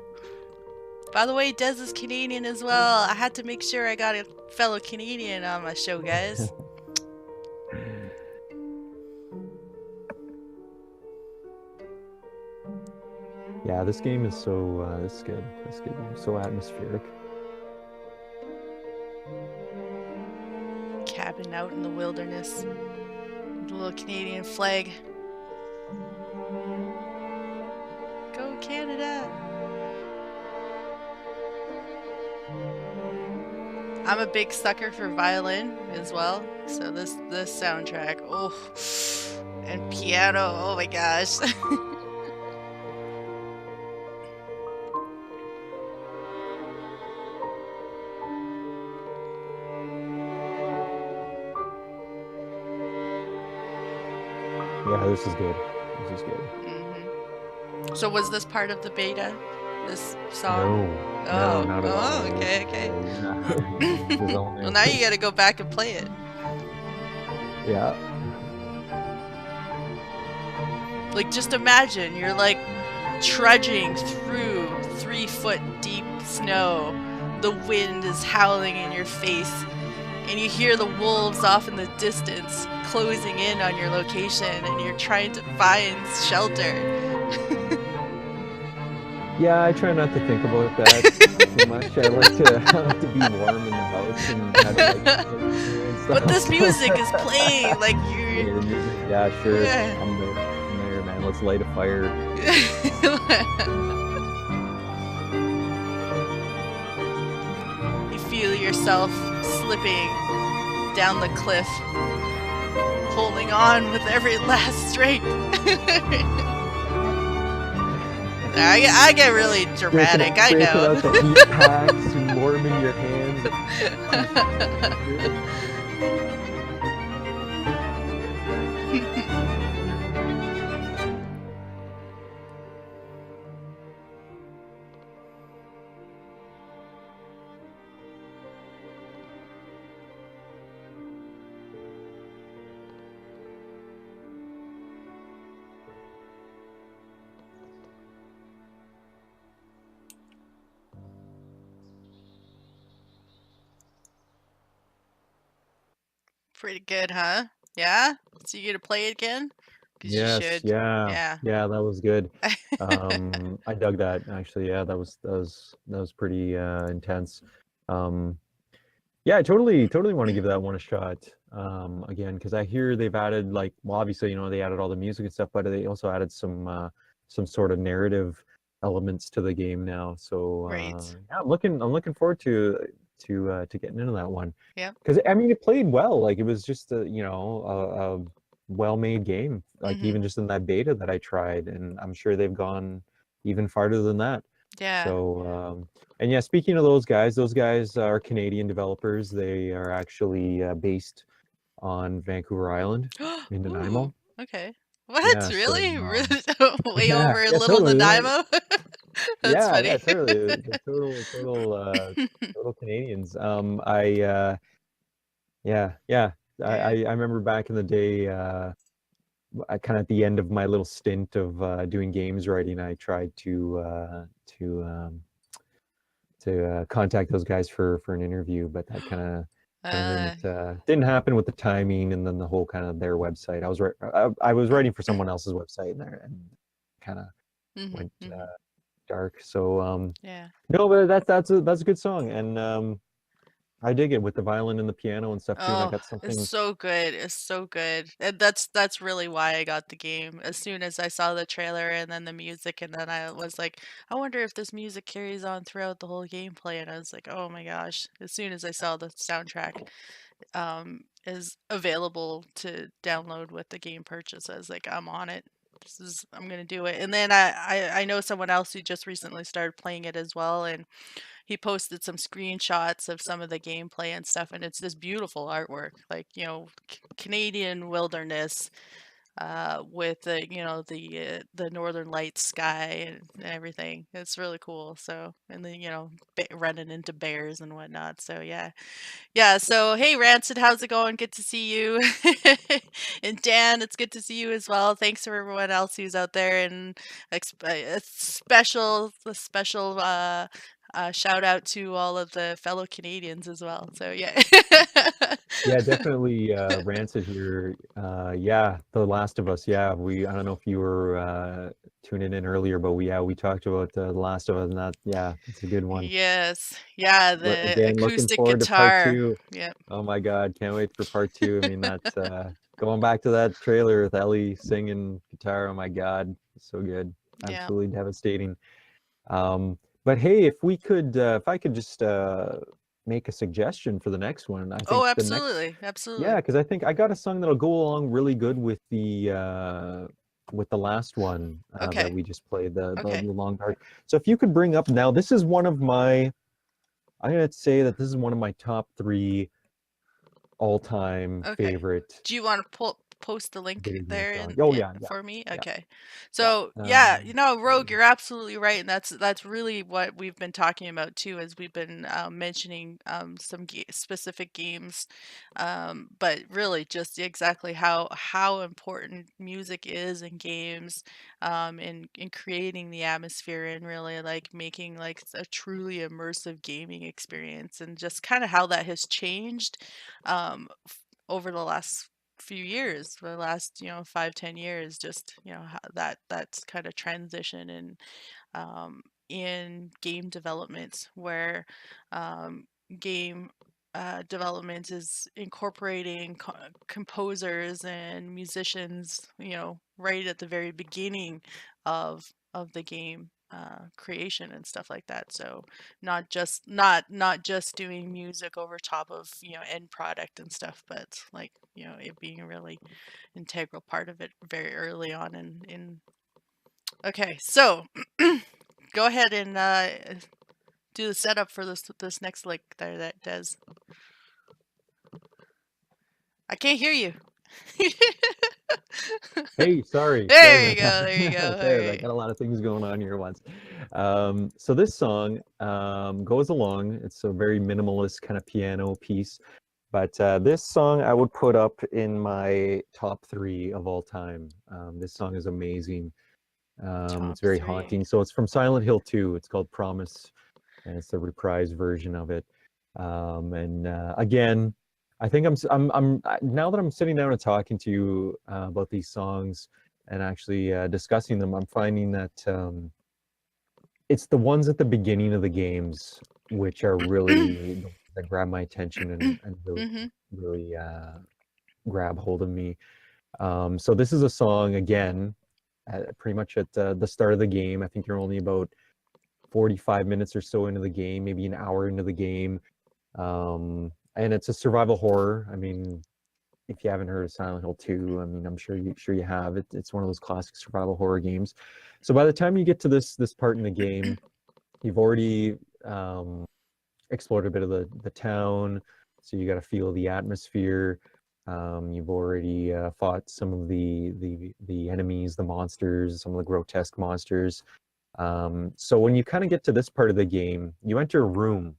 A: By the way, Des is Canadian as well. I had to make sure I got a fellow Canadian on my show, guys.
B: Yeah, this game is so this is good. This is good. So atmospheric.
A: Cabin out in the wilderness. The little Canadian flag. Go Canada! I'm a big sucker for violin as well, so this soundtrack, oh, and piano, oh my gosh.
B: Yeah, this is good. This is good.
A: So was this part of the beta? This song?
B: No, not at all.
A: Okay, okay.
B: It was only-
A: Well, now you gotta go back and play it.
B: Yeah.
A: Like, just imagine you're like trudging through 3-foot deep snow. The wind is howling in your face, and you hear the wolves off in the distance closing in on your location, and you're trying to find shelter.
B: Yeah, I try not to think about that too much. I like to be warm in the house and have and stuff.
A: But this music is playing, like you.
B: Yeah, sure.
A: Yeah.
B: I'm there, man. Let's light a fire.
A: You feel yourself slipping down the cliff, holding on with every last strength. I get really dramatic, I
B: Breaking
A: know.
B: out the heat packs and warming your hands.
A: Pretty good, huh? Yeah? So you gonna play it again? 'Cause you
B: Yes,
A: should.
B: yeah,
A: Yeah.
B: yeah, that was good. I dug that actually. Yeah, that was pretty intense. Um, yeah, I totally want to give that one a shot. Again, because I hear they've added like, well, obviously, they added all the music and stuff, but they also added some sort of narrative elements to the game now. So
A: Right.
B: yeah, I'm looking forward to getting into that one.
A: Yep.
B: Because I mean, it played well. Like it was just a well-made game. Like
A: Mhm.
B: even just in that beta that I tried, and I'm sure they've gone even farther than that.
A: Yeah.
B: So and yeah, speaking of those guys are Canadian developers. They are actually based on Vancouver Island in
A: Ooh,
B: Nanaimo.
A: okay.
B: Yeah,
A: What?
B: so
A: Really? Way
B: yeah,
A: over
B: yeah,
A: Little
B: totally. Isn't that,
A: Nanaimo? That's
B: yeah, yeah,
A: funny.
B: totally. The total Canadians. Yeah.
A: Yeah.
B: I remember back in the day, I kind of at the end of my little stint of doing games writing, I tried to contact those guys for an interview, but that kind of
A: Uh,
B: didn't happen with the timing and then the whole kind of their website. I was writing for someone else's website and there and kind of
A: mhm,
B: went
A: mhm.
B: dark. So
A: Yeah.
B: no, but that's a good song, and I dig it with the violin and the piano and stuff too. And I
A: Oh,
B: got
A: it's
B: something.
A: so good. It's so good. And that's really why I got the game. As soon as I saw the trailer and then the music, and then I was like, I wonder if this music carries on throughout the whole gameplay. And I was like, oh my gosh. As soon as I saw the soundtrack is available to download with the game purchase, I was like, I'm on it. I'm gonna do it. And then I know someone else who just recently started playing it as well, and he posted some screenshots of some of the gameplay and stuff, and it's this beautiful artwork, like, Canadian wilderness, with the northern lights sky and everything. It's really cool. So, and then, running into bears and whatnot. So yeah. Yeah, so hey Rancid, how's it going? Good to see you. And Dan, it's good to see you as well. Thanks for everyone else who's out there, and a special shout out to all of the fellow Canadians as well. So yeah.
B: Yeah, definitely Rancid here. Yeah, The Last of Us. Yeah, I don't know if you were tuning in earlier, but we talked about The Last of Us, and yeah, it's a good one.
A: Yes. Yeah, the
B: Again, looking
A: acoustic
B: forward to part
A: guitar.
B: two.
A: Yep.
B: Oh my God, can't wait for part two. I mean, that's going back to that trailer with Ellie singing guitar. Oh my God, so good,
A: Yeah.
B: absolutely devastating. But hey, if I could just make a suggestion for the next one, I
A: Oh,
B: think the next,
A: absolutely.
B: yeah,
A: Absolutely.
B: because I think I got a song that'll go along really good with the last one that
A: Okay.
B: we just played, the
A: Okay.
B: long dark. So if you could bring up now, this is one of my, I'm gonna say that this is one of my top 3 all-time
A: Okay.
B: favorite
A: Do you want to post the link
B: video game
A: there
B: songs. Oh yeah, yeah,
A: for me?
B: yeah,
A: Okay.
B: yeah.
A: So yeah,
B: There we
A: Rogue,
B: go.
A: you're absolutely right, and that's really what we've been talking about too, as we've been mentioning some specific games, but really just exactly how important music is in games, in creating the atmosphere and really like making like a truly immersive gaming experience, and just kind of how that has changed over the last few years, the last 5-10 years, just how that's kind of transition in game development, where um, game development is incorporating composers and musicians, right at the very beginning of the game creation and stuff like that. So not just doing music over top of end product and stuff, but like it being a really integral part of it very early on in okay, so go ahead and do the setup for this next link there, that does. I can't hear you.
B: Hey, sorry
A: There
B: about
A: you go. There you
B: that.
A: go.
B: Sorry, I
A: Okay.
B: got a lot of things going on here at once. So this song goes along. It's a very minimalist kind of piano piece, but this song I would put up in my top 3 of all time. This song is amazing.
A: Top
B: It's very
A: 3.
B: haunting. So it's from Silent Hill 2. It's called Promise, and it's the reprised version of it. And again, I think now that I'm sitting down and talking to you about these songs and actually discussing them, I'm finding that it's the ones at the beginning of the games which are really the ones that grab my attention and really
A: Hmm.
B: really grab hold of me. So this is a song again, pretty much at the start of the game. I think you're only about 45 minutes or so into the game, maybe an hour into the game. And it's a survival horror. I mean, if you haven't heard of Silent Hill 2, I mean, I'm sure you have. It's one of those classic survival horror games. So by the time you get to this part in the game, you've already explored a bit of the town, so you got to feel the atmosphere. You've already fought some of the enemies, the monsters, some of the grotesque monsters. So when you kind of get to this part of the game, you enter a room.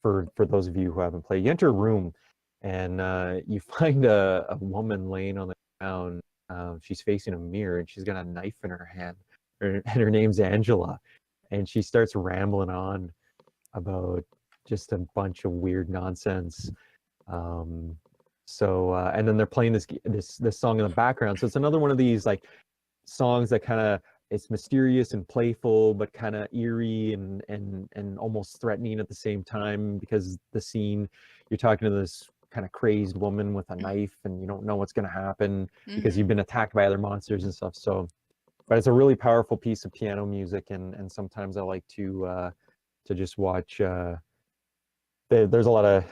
B: For those of you who haven't played, you enter a room and you find a woman laying on the ground. She's facing a mirror and she's got a knife in her hand, and her name's Angela, and she starts rambling on about just a bunch of weird nonsense. And then they're playing this song in the background. So it's another one of these like songs that kind of, it's mysterious and playful, but kind of eerie and almost threatening at the same time, because the scene, you're talking to this kind of crazed woman with a knife and you don't know what's going to happen because
A: Hmm.
B: you've been attacked by other monsters and stuff. So, but it's a really powerful piece of piano music, and sometimes I like to just watch. There's a lot of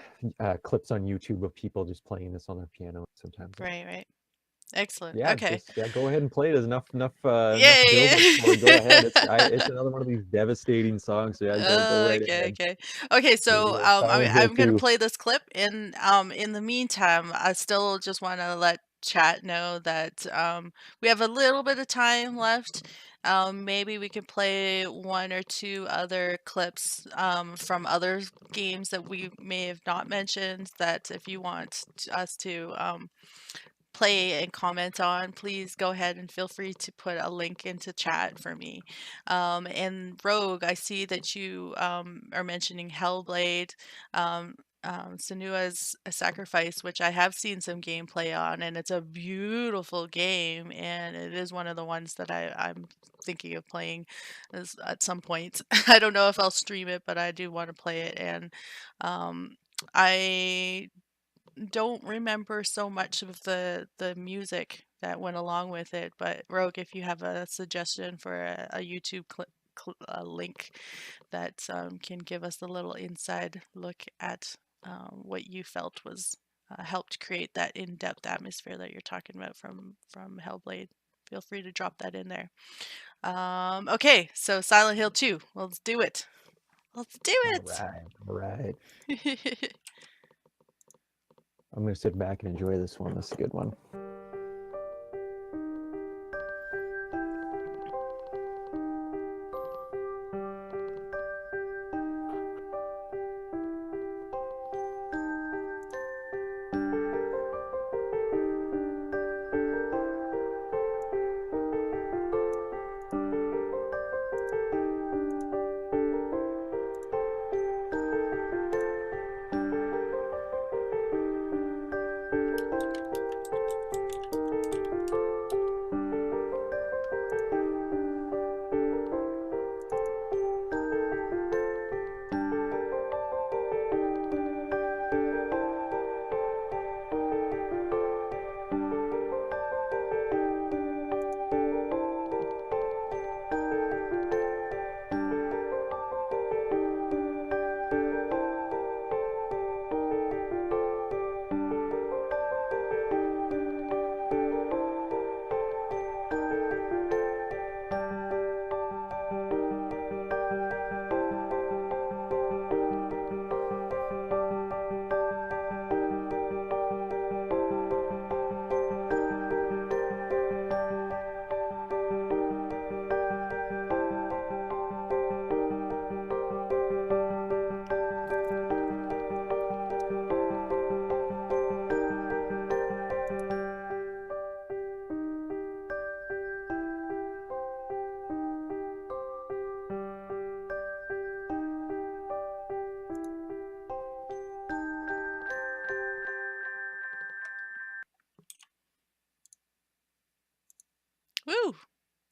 B: clips on YouTube of people just playing this on their piano. Sometimes,
A: Right, right. Excellent.
B: yeah,
A: Okay.
B: go ahead and play it. There's enough
A: Yeah,
B: build up for it. Go ahead.
A: yeah.
B: It's another one of these devastating songs. So yeah, go right
A: Okay,
B: ahead.
A: okay. Okay,
B: Here we
A: so
B: go. Silent Hill
A: I'm gonna
B: 2.
A: play this clip, and in the meantime, I still just want to let chat know that we have a little bit of time left. Maybe we can play one or two other clips from other games that we may have not mentioned. That if you want us to play and comment on, please go ahead and feel free to put a link into chat for me. And Rogue, I see that you are mentioning Hellblade, um, Senua's Sacrifice, which I have seen some gameplay on, and it's a beautiful game, and it is one of the ones that I'm thinking of playing at some point. I don't know if I'll stream it, but I do want to play it, and I don't remember so much of the music that went along with it, but Rogue, if you have a suggestion for a YouTube link that can give us a little inside look at what you felt was helped create that in-depth atmosphere that you're talking about from Hellblade, feel free to drop that in there. Okay, so Silent Hill 2, let's do it. Let's do
B: All
A: it.
B: right, all right. I'm gonna sit back and enjoy this one. This is a good one.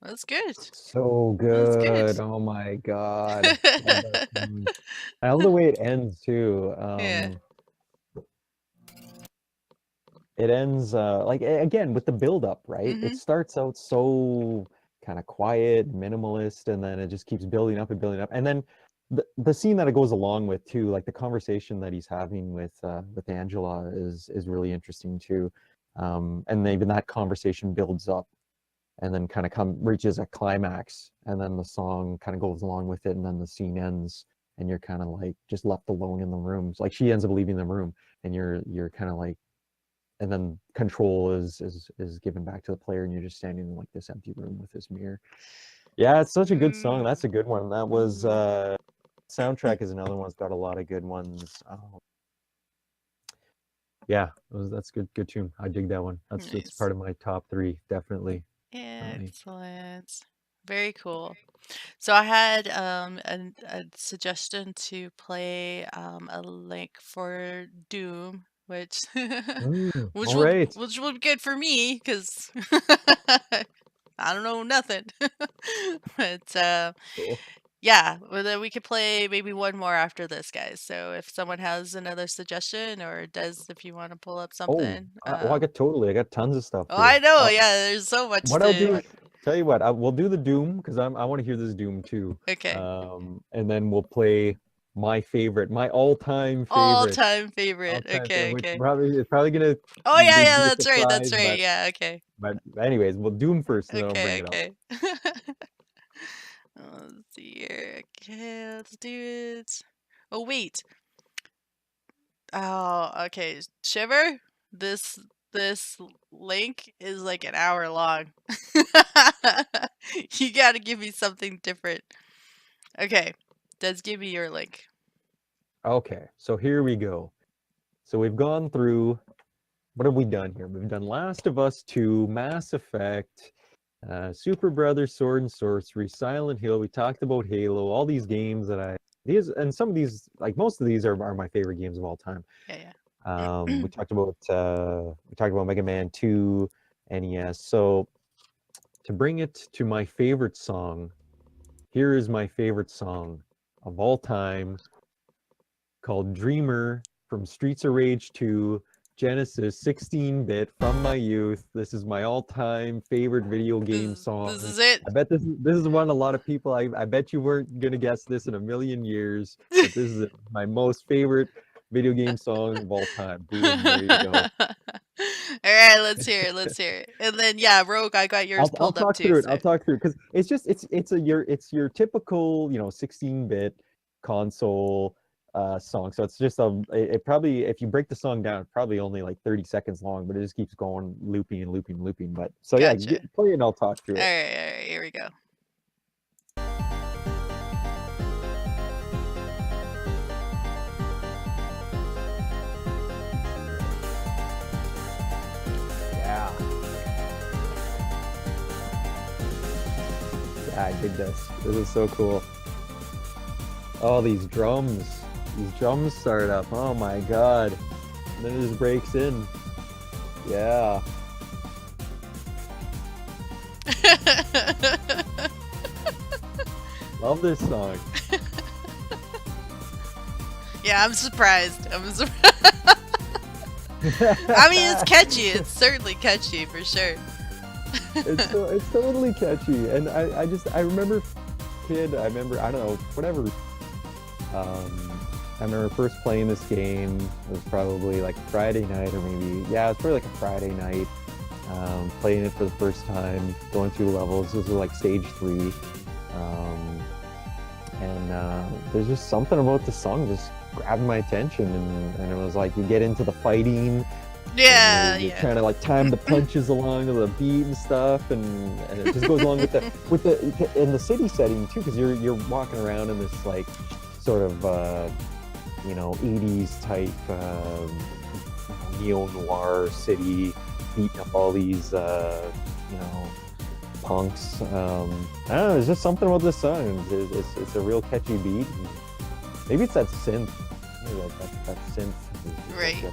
A: That's good.
B: So
A: That's good.
B: good. Oh my God. Love that song. I love the way it ends too.
A: Yeah.
B: It ends like again with the build up, right? It
A: Mhm.
B: starts out so kind of quiet, minimalist, and then it just keeps building up and building up. And then the scene that it goes along with too, like the conversation that he's having with Angela is really interesting too. And even that conversation builds up and then kind of reaches a climax, and then the song kind of goes along with it, and then the scene ends, and you're kind of like just left alone in the room. Like she ends up leaving the room, and you're kind of like, and then control is given back to the player, and you're just standing in like this empty room with this mirror. Yeah, it's such a good song. That's a good one. That was soundtrack is another one that's got a lot of good ones. Yeah, that's good tune. I dig that one. It's
A: Nice.
B: part of my top 3, definitely.
A: Excellent. Very cool. So I had a suggestion to play a link for Doom, which
B: All right.
A: which will be good for me because I don't know nothing. But
B: Cool.
A: yeah, well, then we could play maybe one more after this, guys. So if someone has another suggestion, or Des, if you want to pull up
B: Oh,
A: something.
B: I got tons of stuff
A: Oh,
B: here.
A: I know. Yeah, there's so much
B: What I'll
A: to.
B: do, tell you what, we'll do the Doom because I want to hear this Doom too.
A: Okay.
B: And then we'll play my favorite, my all-time favorite.
A: All-time favorite.
B: All-time
A: Okay,
B: favorite, which
A: okay.
B: it's probably gonna.
A: Oh yeah,
B: be
A: yeah,
B: a
A: that's right. That's
B: surprise,
A: right. Yeah, okay.
B: But anyways, we'll Doom first, and then I'll bring
A: Okay,
B: it up.
A: okay. Let's see here. Okay, let's do it. Oh wait. Oh, okay. Shiver, this link is like an hour long. You gotta give me something different. Okay, Des, give me your link.
B: Okay, so here we go. So we've gone through. What have we done here? We've done Last of Us 2, Mass Effect, Super Brothers, Sword and Sorcery, Silent Hill. We talked about Halo. All these games that and some of these, like most of these, are my favorite games of all time.
A: Yeah.
B: We talked about Mega Man 2, NES. So to bring it to my favorite song, here is my favorite song of all time, called Dreamer from Streets of Rage 2, Genesis, 16-bit, from my youth. This is my all-time favorite video game song.
A: This is it.
B: I bet this is one a lot of people. I bet you weren't gonna guess this in a million years. But this is my most favorite video game song of all time. Boom, there you go.
A: All right, let's hear it. Let's hear it. And then yeah, Rogue, I got yours
B: I'll
A: pulled up
B: talk
A: too.
B: through it.
A: So.
B: I'll talk through it because it's your typical 16-bit console song. So it's just it probably, if you break the song down, it's probably only like 30 seconds long, but it just keeps going looping and looping and looping. But so
A: Gotcha.
B: yeah, play it and I'll talk through it.
A: All right, here we go.
B: Yeah, I dig this. This is so cool. Oh, these drums start up. Oh my god. And then it just breaks in. Yeah. Love this song.
A: Yeah, I'm surprised. I mean, it's catchy. It's certainly catchy for sure.
B: It's totally catchy, and I remember I don't know, whatever. I remember first playing this game. It was probably like Friday night, or maybe it was probably like a Friday night. Playing it for the first time, going through levels. This was like stage 3, and there's just something about the song just grabbed my attention, and it was like you get into the fighting.
A: Yeah,
B: you're trying to like time the punches along to the beat and stuff, and it just goes along with the in the city setting too, because you're walking around in this like sort of 80s type neo-noir city, beating up all these punks. I don't know, there's just something about this song. It's a real catchy beat. Maybe it's that synth. Maybe that synth.
A: Right.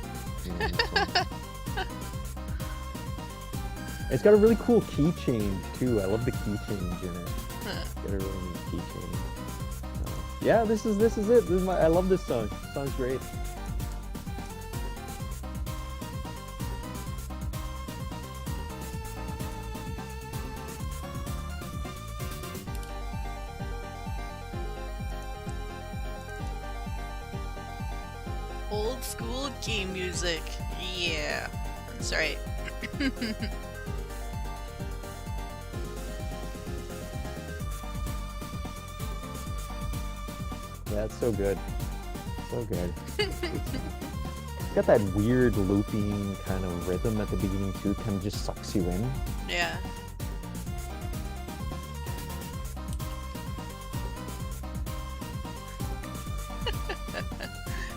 B: It's got a really cool key change too. I love the key change in it.
A: Huh.
B: It's got a really neat key change. Yeah, this is it. This is I love this song. This song's great.
A: Old school game music. Yeah, that's right.
B: Yeah, it's so good. So good. It's got that weird looping kind of rhythm at the beginning too. Kind of just sucks you in.
A: Yeah.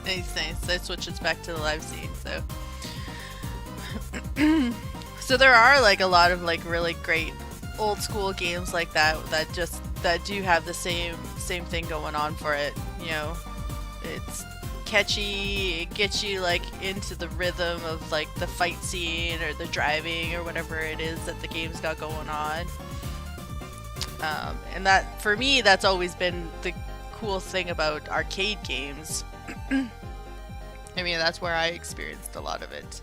A: Nice. That switches back to the live scene. So there are like a lot of like really great old school games like that that do have the same thing going on for it. You know, it's catchy. It gets you like into the rhythm of like the fight scene or the driving or whatever it is that the game's got going on. And that, for me, that's always been the cool thing about arcade games. I mean, that's where I experienced a lot of it.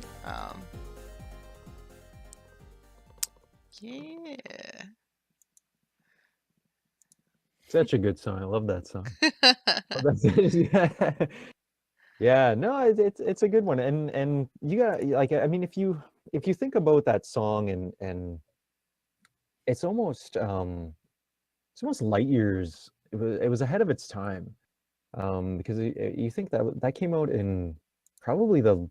A: Yeah.
B: Such a good song. I love that song. Yeah, no, it's a good one, and you got like, I mean, if you think about that song and it's almost light years. It was ahead of its time, because you think that came out in probably the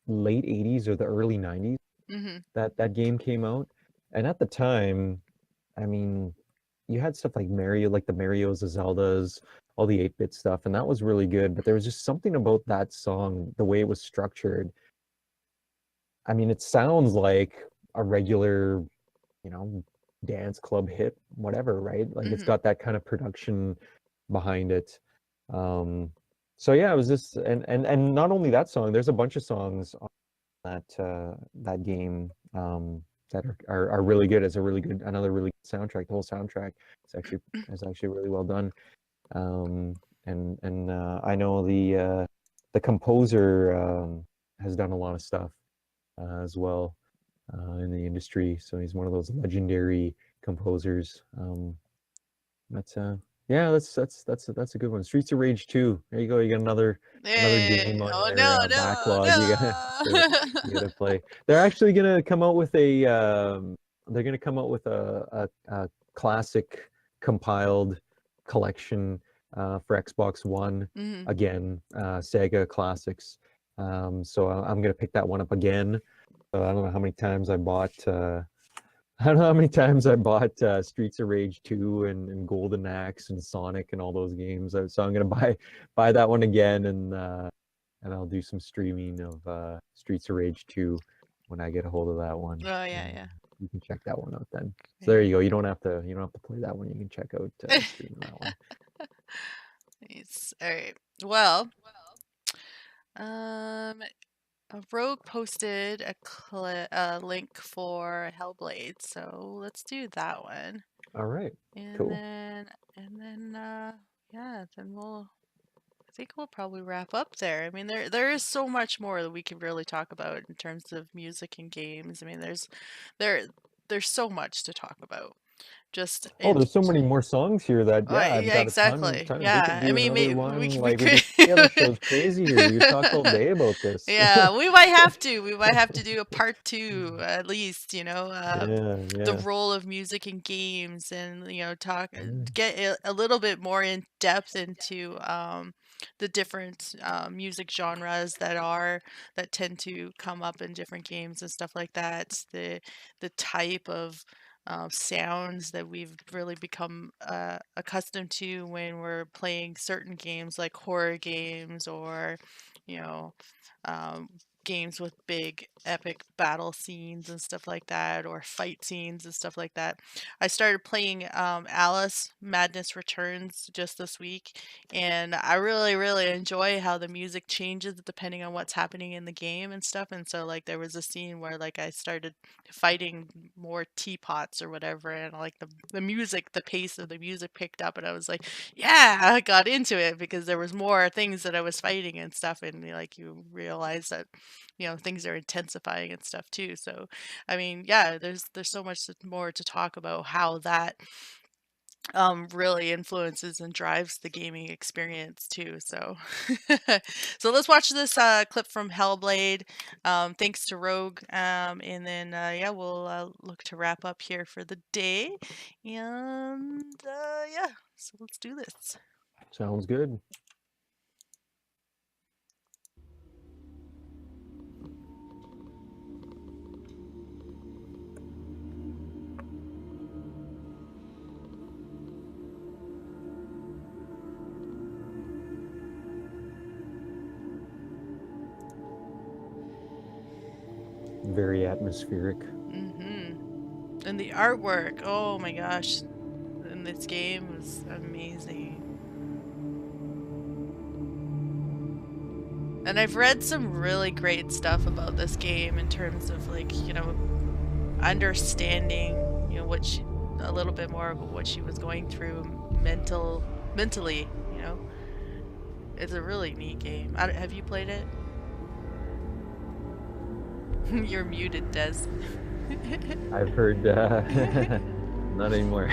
B: late 80s or the early 90s.
A: Mm-hmm.
B: That game came out, and at the time, I mean, you had stuff like Mario, like the Marios, the Zeldas, all the 8-bit stuff, and that was really good. But there was just something about that song, the way it was structured. I mean, it sounds like a regular, dance club hit, whatever, right? Like it's got that kind of production behind it. So yeah, it was just, and not only that song, there's a bunch of songs on that game that are really good. It's another really good soundtrack. The whole soundtrack is actually really well done. And I know the composer has done a lot of stuff as well in the industry. So he's one of those legendary composers. Yeah, that's a good one. Streets of Rage 2. There you go. You got another game on
A: Oh
B: your
A: no,
B: backlog.
A: no.
B: You gotta play. They're actually gonna come out with a classic compiled collection for Xbox One.
A: Mhm.
B: Again, Sega classics. So I'm gonna pick that one up again. So I don't know how many times I bought Streets of Rage 2 and Golden Axe and Sonic and all those games. So I'm gonna buy that one again, and I'll do some streaming of Streets of Rage 2 when I get a hold of that one.
A: Oh yeah.
B: You can check that one out then. So there you go. You don't have to play that one. You can check out streaming that one.
A: Nice. All right. Well, Rogue posted a link for Hellblade, so let's do that one.
B: All right.
A: And
B: Cool.
A: then I think we'll probably wrap up there. I mean, there is so much more that we could really talk about in terms of music and games. I mean, there's so much to talk about. Just
B: There's so many more songs here that I've got
A: exactly.
B: a ton.
A: Yeah,
B: We could do
A: I mean,
B: another
A: we
B: one.
A: we
B: Like
A: could.
B: the other show's crazy here. We could talk all day about this.
A: Yeah, we might have to. We might have to do a part 2 at least.
B: Yeah.
A: The role of music in games, and talk,
B: Mm.
A: get a little bit more in depth into the different music genres that tend to come up in different games and stuff like that. The type of sounds that we've really become accustomed to when we're playing certain games like horror games, or you know um, games with big epic battle scenes and stuff like that, or fight scenes and stuff like that. I started playing Alice Madness Returns just this week, and I really enjoy how the music changes depending on what's happening in the game and stuff. And so like there was a scene where like I started fighting more teapots or whatever, and like the music, the pace of the music picked up, and I was like, yeah, I got into it because there was more things that I was fighting and stuff, and like you realize that things are intensifying and stuff too. So I mean, yeah, there's so much more to talk about how that really influences and drives the gaming experience too. So so let's watch this clip from Hellblade, thanks to Rogue, and then yeah, we'll look to wrap up here for the day. And yeah, so let's do this.
B: Sounds good. Very atmospheric.
A: And the artwork, oh my gosh, in this game was amazing. And I've read some really great stuff about this game in terms of like, understanding, what she, a little bit more about what she was going through mentally, It's a really neat game. Have you played it? You're muted, Des.
B: I've heard not anymore.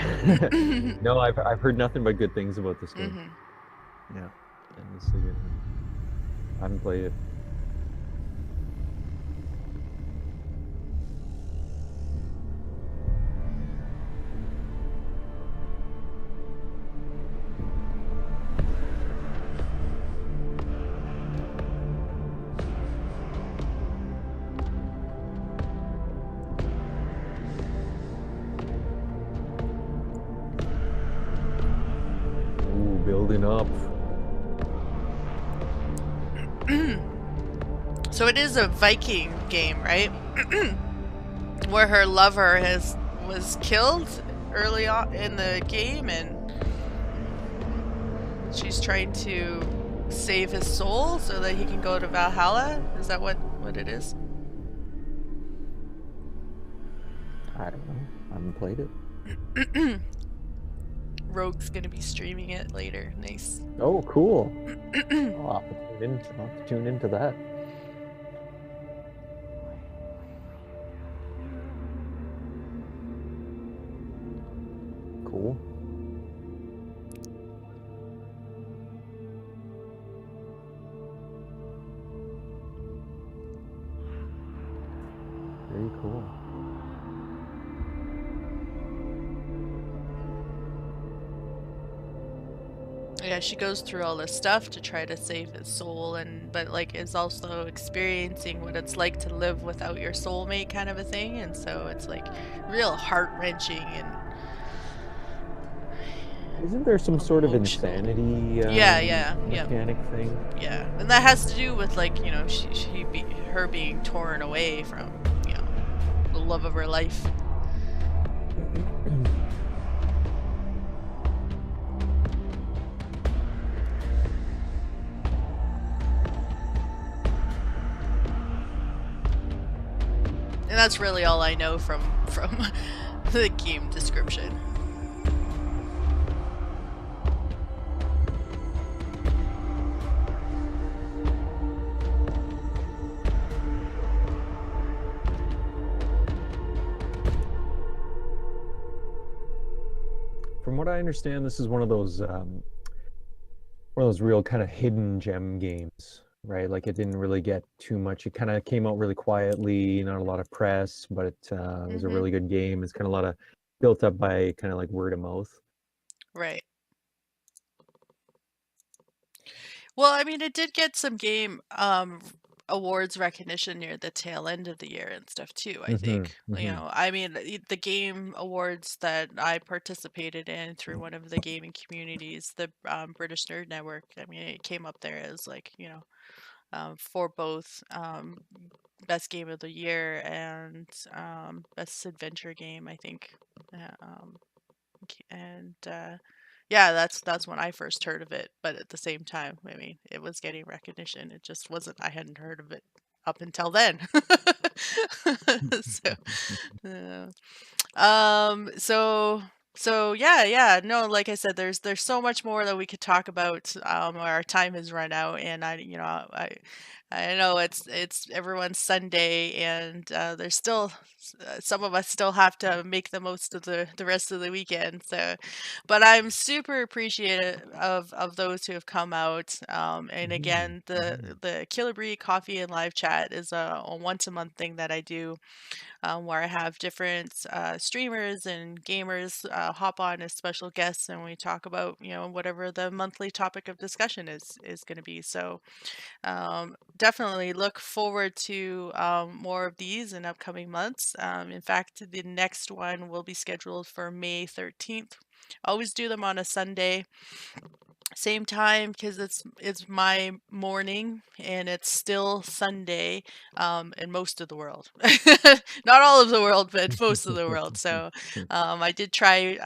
B: No, I've heard nothing but good things about this game. Yeah, and it's a good one. I haven't played it. Ooh, building up.
A: So it is a Viking game, right? Where her lover was killed early on in the game, and she's trying to save his soul so that he can go to Valhalla. Is that what it is?
B: I don't know. I haven't played it.
A: Rogue's gonna be streaming it later. Nice.
B: Oh, cool. I'll have to tune into that. Cool. Very cool.
A: Yeah, she goes through all this stuff to try to save his soul, but like is also experiencing what it's like to live without your soulmate, kind of a thing. And so it's like real heart-wrenching and
B: Isn't there some sort of
A: emotional.
B: insanity
A: Yeah.
B: mechanic thing?
A: Yeah, and that has to do with like her being torn away from the love of her life. And that's really all I know from the game description.
B: From what I understand, this is one of those real kind of hidden gem games, right? Like it didn't really get too much. It kind of came out really quietly, not a lot of press, but it was a really good game. It's kind of a lot of built up by kind of like word of mouth.
A: Right. Well, I mean, it did get some game awards recognition near the tail end of the year and stuff too, I think. I mean, the game awards that I participated in through one of the gaming communities, the British Nerd Network, I mean, it came up there as like, for both best game of the year and best adventure game, I think. And yeah, that's when I first heard of it. But at the same time, I mean, it was getting recognition. It just wasn't. I hadn't heard of it up until then. So, uh, so yeah, no, like I said, there's so much more that we could talk about. Our time has run out, and I know it's everyone's Sunday, and there's still some of us still have to make the most of the rest of the weekend. So, but I'm super appreciative of those who have come out. And again, the Killer Bee Coffee and Live Chat is a once a month thing that I do, where I have different streamers and gamers hop on as special guests, and we talk about whatever the monthly topic of discussion is going to be. So definitely look forward to more of these in upcoming months. In fact, the next one will be scheduled for May 13th. Always do them on a Sunday, same time, because it's my morning and it's still Sunday in most of the world. Not all of the world, but most of the world. So I did try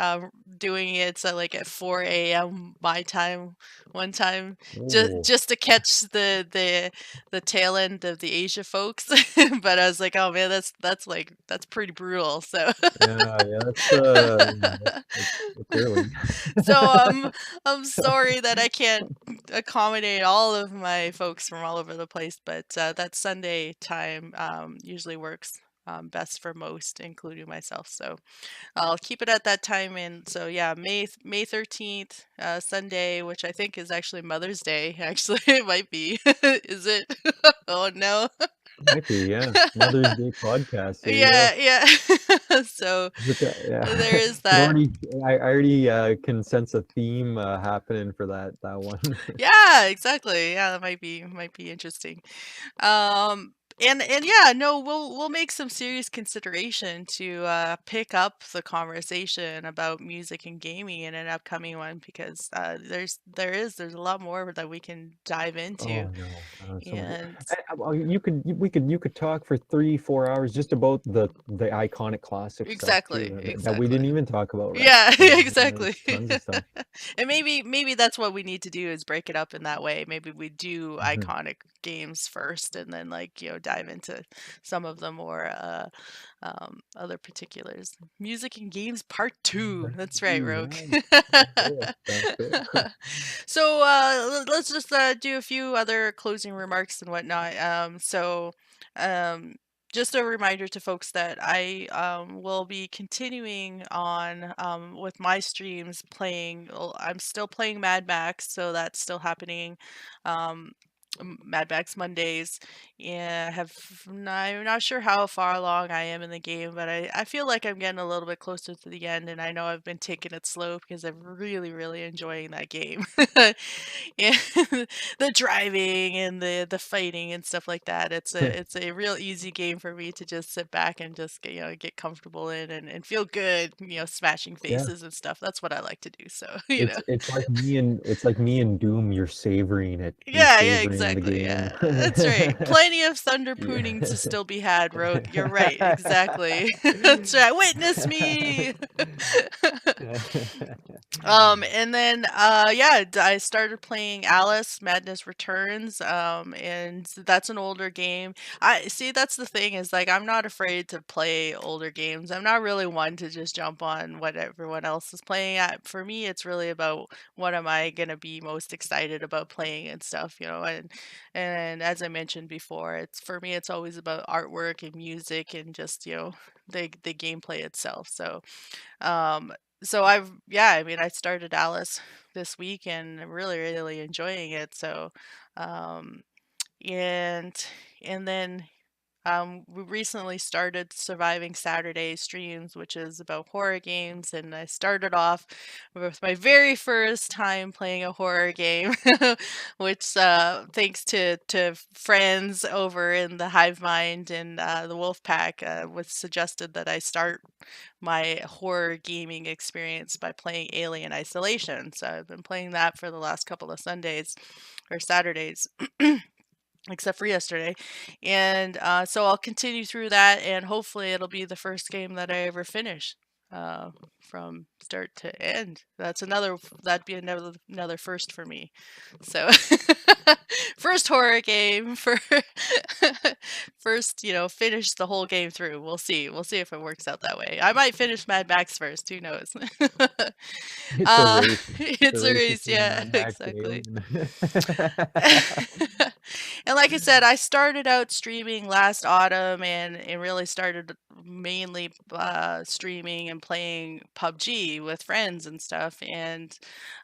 A: doing it like at 4 a.m. my time one time,
B: Ooh.
A: just to catch the tail end of the Asia folks. But I was like, oh man, that's pretty brutal. So
B: Yeah, that's early.
A: so I'm sorry that I can't accommodate all of my folks from all over the place, but that Sunday time usually works best for most, including myself. So I'll keep it at that time. And so yeah, May 13th, Sunday, which I think is actually Mother's Day. Actually, it might be. Is it? Oh no.
B: Might be, yeah. Mother's Day podcast. There you go.
A: Yeah. So
B: Yeah.
A: there is
B: It
A: that.
B: I already can sense a theme happening for that one.
A: Yeah, exactly. Yeah, that might be interesting. And yeah, no, we'll make some serious consideration to pick up the conversation about music and gaming in an upcoming one, because there's a lot more that we can dive into.
B: Oh no, so much.
A: And
B: Well, you could talk for 3-4 hours just about the iconic classic stuff too
A: exactly,
B: that we didn't
A: exactly.
B: even talk about, right?
A: Yeah,
B: So
A: exactly.
B: tons of stuff.
A: And maybe that's what we need to do, is break it up in that way. Maybe we do
B: Mhm.
A: iconic games first, and then dive into some of the more other particulars. Music and games part 2. That's right, Rogue.
B: Cool. Sounds good.
A: So let's just do a few other closing remarks and whatnot. Um, just a reminder to folks that I will be continuing on with my streams playing. I'm still playing Mad Max, so that's still happening. Um, Mad Max Mondays. Yeah, I'm not sure how far along I am in the game, but I feel like I'm getting a little bit closer to the end, and I know I've been taking it slow because I'm really, really enjoying that game. And the driving and the fighting and stuff like that. It's a real easy game for me to just sit back and just get comfortable in, and feel good, smashing
B: Yeah.
A: faces and stuff. That's what I like to do. So
B: It's like me and Doom. You're savoring it. You're
A: Yeah,
B: savoring the
A: exactly.
B: game.
A: Yeah, that's right. Plenty of thunder
B: Yeah.
A: pooning to still be had, Rogue. You're right. Exactly. That's right. Witness me. And then yeah, I started playing Alice Madness Returns. And that's an older game. I see, that's the thing, is like I'm not afraid to play older games. I'm not really one to just jump on what everyone else is playing at. For me, it's really about what am I going to be most excited about playing and stuff, and as I mentioned before, it's for me it's always about artwork and music and just, the gameplay itself. Um so I mean, I started Alice this week and I'm really, really enjoying it. So um and and then we recently started Surviving Saturday streams, which is about horror games, and I started off with my very first time playing a horror game, which, thanks to friends over in the Hive Mind and the Wolf Pack, was suggested that I start my horror gaming experience by playing Alien Isolation. So I've been playing that for the last couple of Sundays or Saturdays. except for yesterday. And so I'll continue through that, and hopefully it'll be the first game that I ever finish from start to end. That'd be another first for me. So first horror game for first, finish the whole game through. We'll see. We'll see if it works out that way. I might finish Mad Max first. Who knows?
B: It's a race.
A: It's a race.
B: between
A: Yeah,
B: Mad Max
A: exactly.
B: game.
A: And like I said, I started out streaming last autumn and really started mainly streaming and playing PUBG with friends and stuff. And,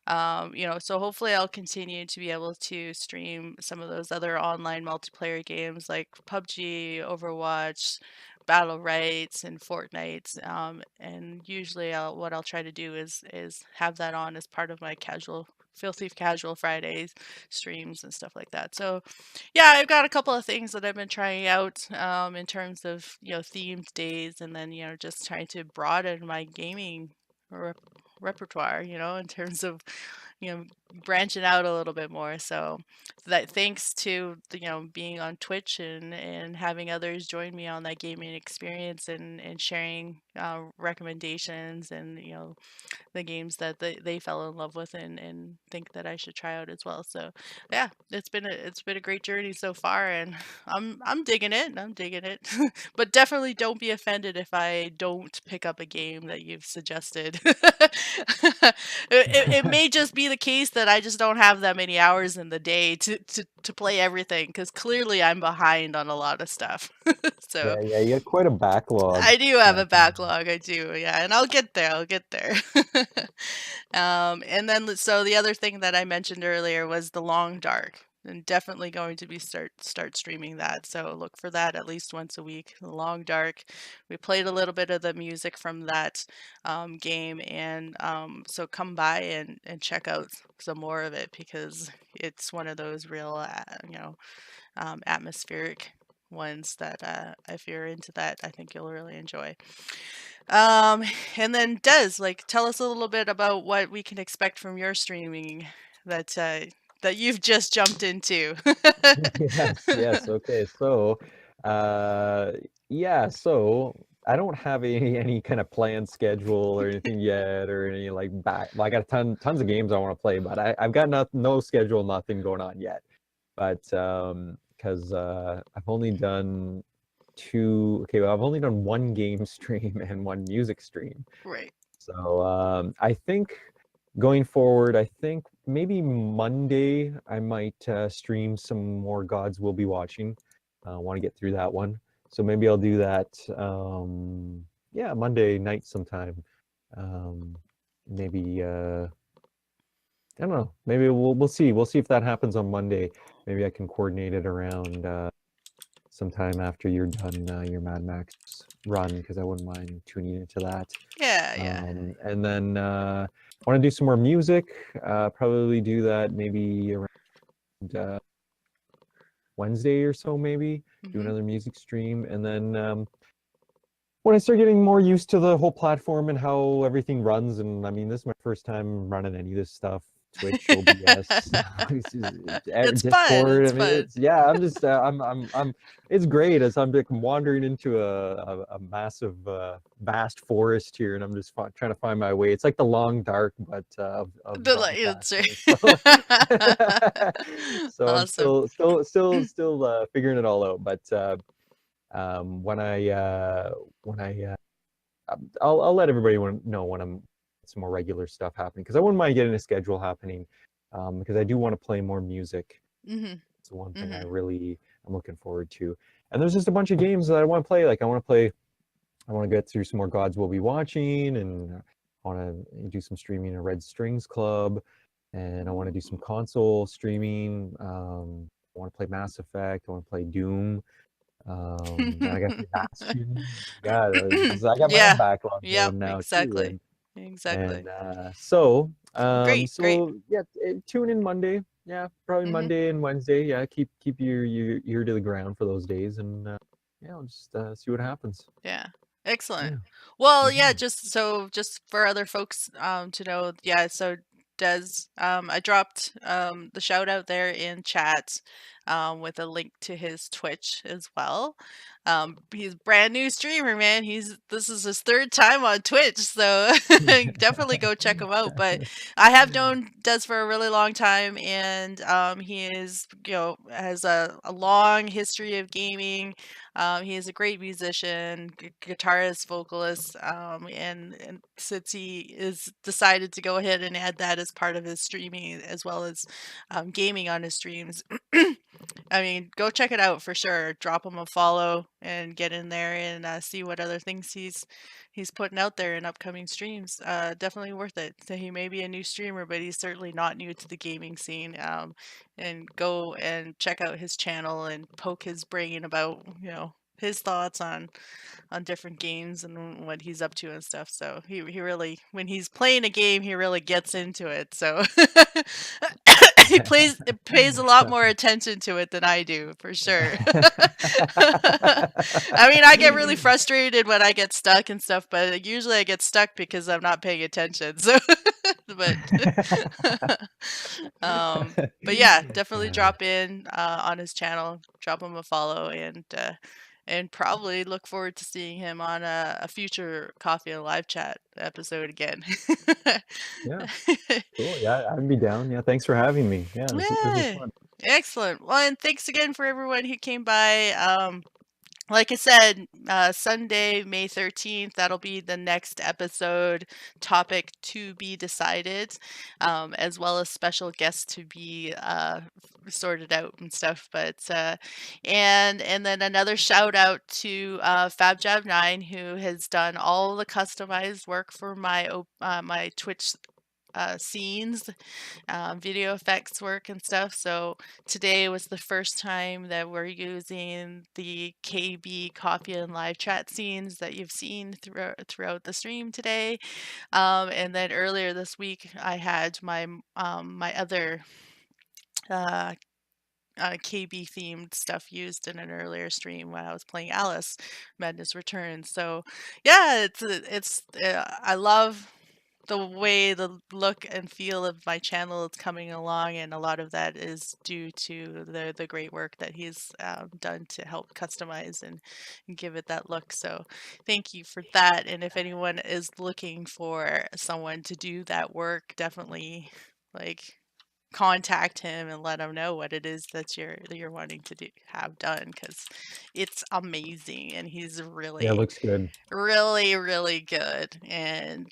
A: so hopefully I'll continue to be able to stream some of those other online multiplayer games like PUBG, Overwatch, Battle Rights, and Fortnite. And usually what I'll try to do is have that on as part of my filthy casual Fridays streams and stuff like that. So yeah, I've got a couple of things that I've been trying out in terms of themed days, and then just trying to broaden my gaming repertoire, in terms of branching out a little bit more. So that thanks to being on Twitch and having others join me on that gaming experience and sharing recommendations and the games that they fell in love with and think that I should try out as well. So yeah, it's been a great journey so far, and I'm digging it. I'm digging it. But definitely don't be offended if I don't pick up a game that you've suggested. It may just be the case that I just don't have that many hours in the day to play everything, because clearly I'm behind on a lot of stuff. So
B: Yeah, you got quite a backlog.
A: I do have a backlog. I do, yeah, and I'll get there. I'll get there. And then so the other thing that I mentioned earlier was The Long Dark. And definitely going to be start streaming that. So look for that at least once a week. The Long Dark. We played a little bit of the music from that game, and so come by and check out some more of it, because it's one of those real, atmospheric ones that if you're into that, I think you'll really enjoy. And then Des, tell us a little bit about what we can expect from your streaming that you've just jumped into.
B: Yes. Okay. So, yeah. So I don't have any kind of planned schedule or anything yet, or any Well, I got tons of games I want to play, but I've got no schedule, nothing going on yet. But because I've only done I've only done one game stream and one music stream.
A: Right.
B: So I think going forward, I think maybe Monday I might stream some more Gods Will Be Watching. I want to get through that one. So maybe I'll do that, Monday night sometime. Maybe, I don't know. Maybe we'll see. We'll see if that happens on Monday. Maybe I can coordinate it around sometime after you're done your Mad Max run, because I wouldn't mind tuning into that.
A: Yeah.
B: And then want to do some more music. Probably do that maybe around Wednesday or so, maybe. Do another music stream. And then when I start getting more used to the whole platform and how everything runs, and I mean, this is my first time running any of this stuff. Twitch, OBS,
A: It's
B: Discord.
A: fun. It's
B: I mean,
A: fun.
B: I'm just, I'm. It's great as I'm wandering into a massive, vast forest here, and I'm just trying to find my way. It's like The Long Dark, but of
A: The lights,
B: right? So I'm
A: awesome.
B: still figuring it all out. But when I'll let everybody know when I'm some more regular stuff happening, because I wouldn't mind getting a schedule happening, because I do want to play more music. It's the one thing I'm looking forward to. And there's just a bunch of games that I want to play. I want to get through some more Gods Will Be Watching, and I want to do some streaming in Red Strings Club, and I want to do some console streaming. I want to play Mass Effect. I want to play Doom. And I got the Bastion. God, I got my
A: Yeah.
B: own backlog
A: Yep.
B: now
A: Exactly.
B: too.
A: Exactly.
B: And
A: Great.
B: yeah, tune in Monday. Yeah, probably Monday and Wednesday. Yeah, keep your ear to the ground for those days, and I'll just see what happens.
A: Yeah. Excellent.
B: Yeah.
A: Well, yeah, just for other folks to know, yeah, so Des, I dropped the shout out there in chat. with a link to his Twitch as well. He's a brand new streamer, man. This is his third time on Twitch, so definitely go check him out. But I have known Des for a really long time, and he is, has a long history of gaming. He is a great musician, guitarist, vocalist, and since he is decided to go ahead and add that as part of his streaming as well as gaming on his streams. I mean, go check it out for sure. Drop him a follow and get in there and see what other things he's putting out there in upcoming streams. Definitely worth it. So he may be a new streamer, but he's certainly not new to the gaming scene. And go and check out his channel and poke his brain about his thoughts on different games and what he's up to and stuff. So he really, when he's playing a game, he really gets into it. So he pays a lot more attention to it than I do, for sure. I mean, I get really frustrated when I get stuck and stuff, but usually I get stuck because I'm not paying attention. So, but but yeah, definitely drop in on his channel, drop him a follow, and probably look forward to seeing him on a future Coffee and Live Chat episode again.
B: Yeah. Cool. Yeah, I'd be down. Yeah, thanks for having me. Yeah, this is fun.
A: Excellent. Well, and thanks again for everyone who came by. Like I said, Sunday, May 13th, that'll be the next episode topic to be decided, as well as special guests to be sorted out and stuff. But and then another shout out to FabJab9, who has done all the customized work for my my Twitch scenes, video effects work and stuff. So today was the first time that we're using the KB Coffee and Live Chat scenes that you've seen throughout the stream today. And then earlier this week, I had my my other KB themed stuff used in an earlier stream when I was playing Alice Madness Returns. So yeah, it's I love the way the look and feel of my channel is coming along, and a lot of that is due to the great work that he's done to help customize and give it that look. So thank you for that. And if anyone is looking for someone to do that work, definitely contact him and let him know what it is that you're wanting to have done, because it's amazing, and he's really
B: Yeah, it looks good.
A: really good. And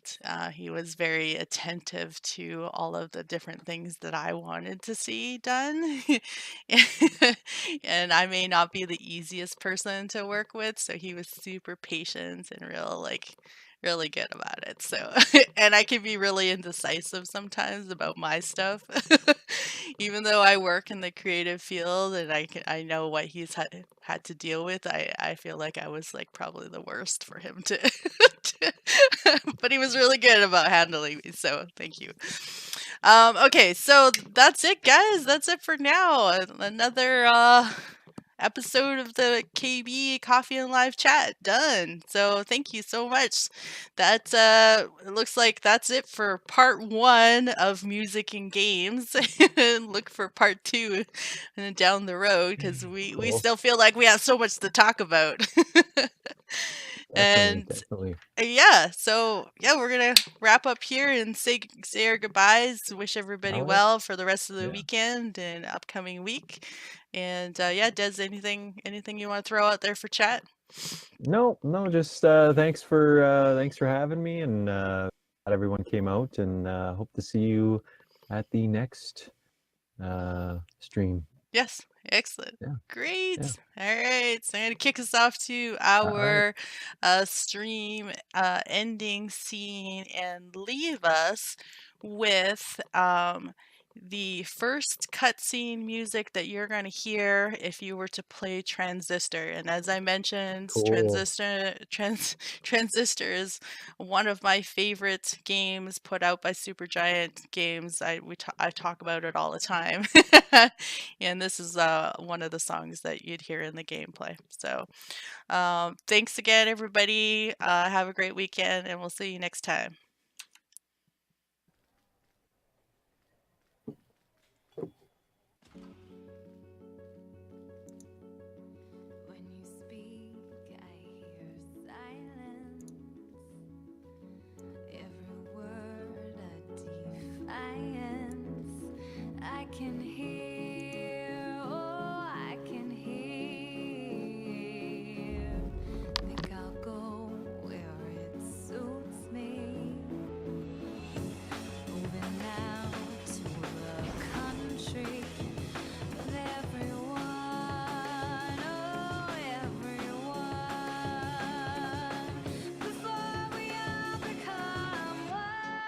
A: he was very attentive to all of the different things that I wanted to see done. And I may not be the easiest person to work with, so he was super patient and really good about it. So and I can be really indecisive sometimes about my stuff. Even though I work in the creative field and I know what he's had to deal with, I feel like I was probably the worst for him to, but he was really good about handling me, so thank you. Okay, so that's it, guys. That's it for now. Another episode of the KB Coffee and Live Chat done. So thank you so much. That it looks like that's it for part 1 of music and games. Look for part 2 and down the road, because we
B: Cool.
A: still feel like we have so much to talk about. And
B: Definitely.
A: yeah, so yeah, we're gonna wrap up here and say our goodbyes. Wish everybody
B: All right.
A: well for the rest of the
B: Yeah.
A: weekend and upcoming week. And yeah, Des, anything you want to throw out there for chat?
B: No, just thanks for having me, and glad everyone came out, and hope to see you at the next stream.
A: Yes, excellent.
B: Yeah.
A: Great.
B: Yeah.
A: All right, so I'm gonna kick us off to
B: All right.
A: our stream ending scene and leave us with the first cutscene music that you're going to hear if you were to play Transistor. And as I mentioned,
B: Cool.
A: Transistor is one of my favorite games put out by Supergiant Games. I talk about it all the time. And this is one of the songs that you'd hear in the gameplay. So thanks again, everybody. Have a great weekend, and we'll see you next time.
H: can hear, oh, I can hear. Think I'll go where it suits me. Moving now to the country with everyone, oh, everyone. Before we all become one.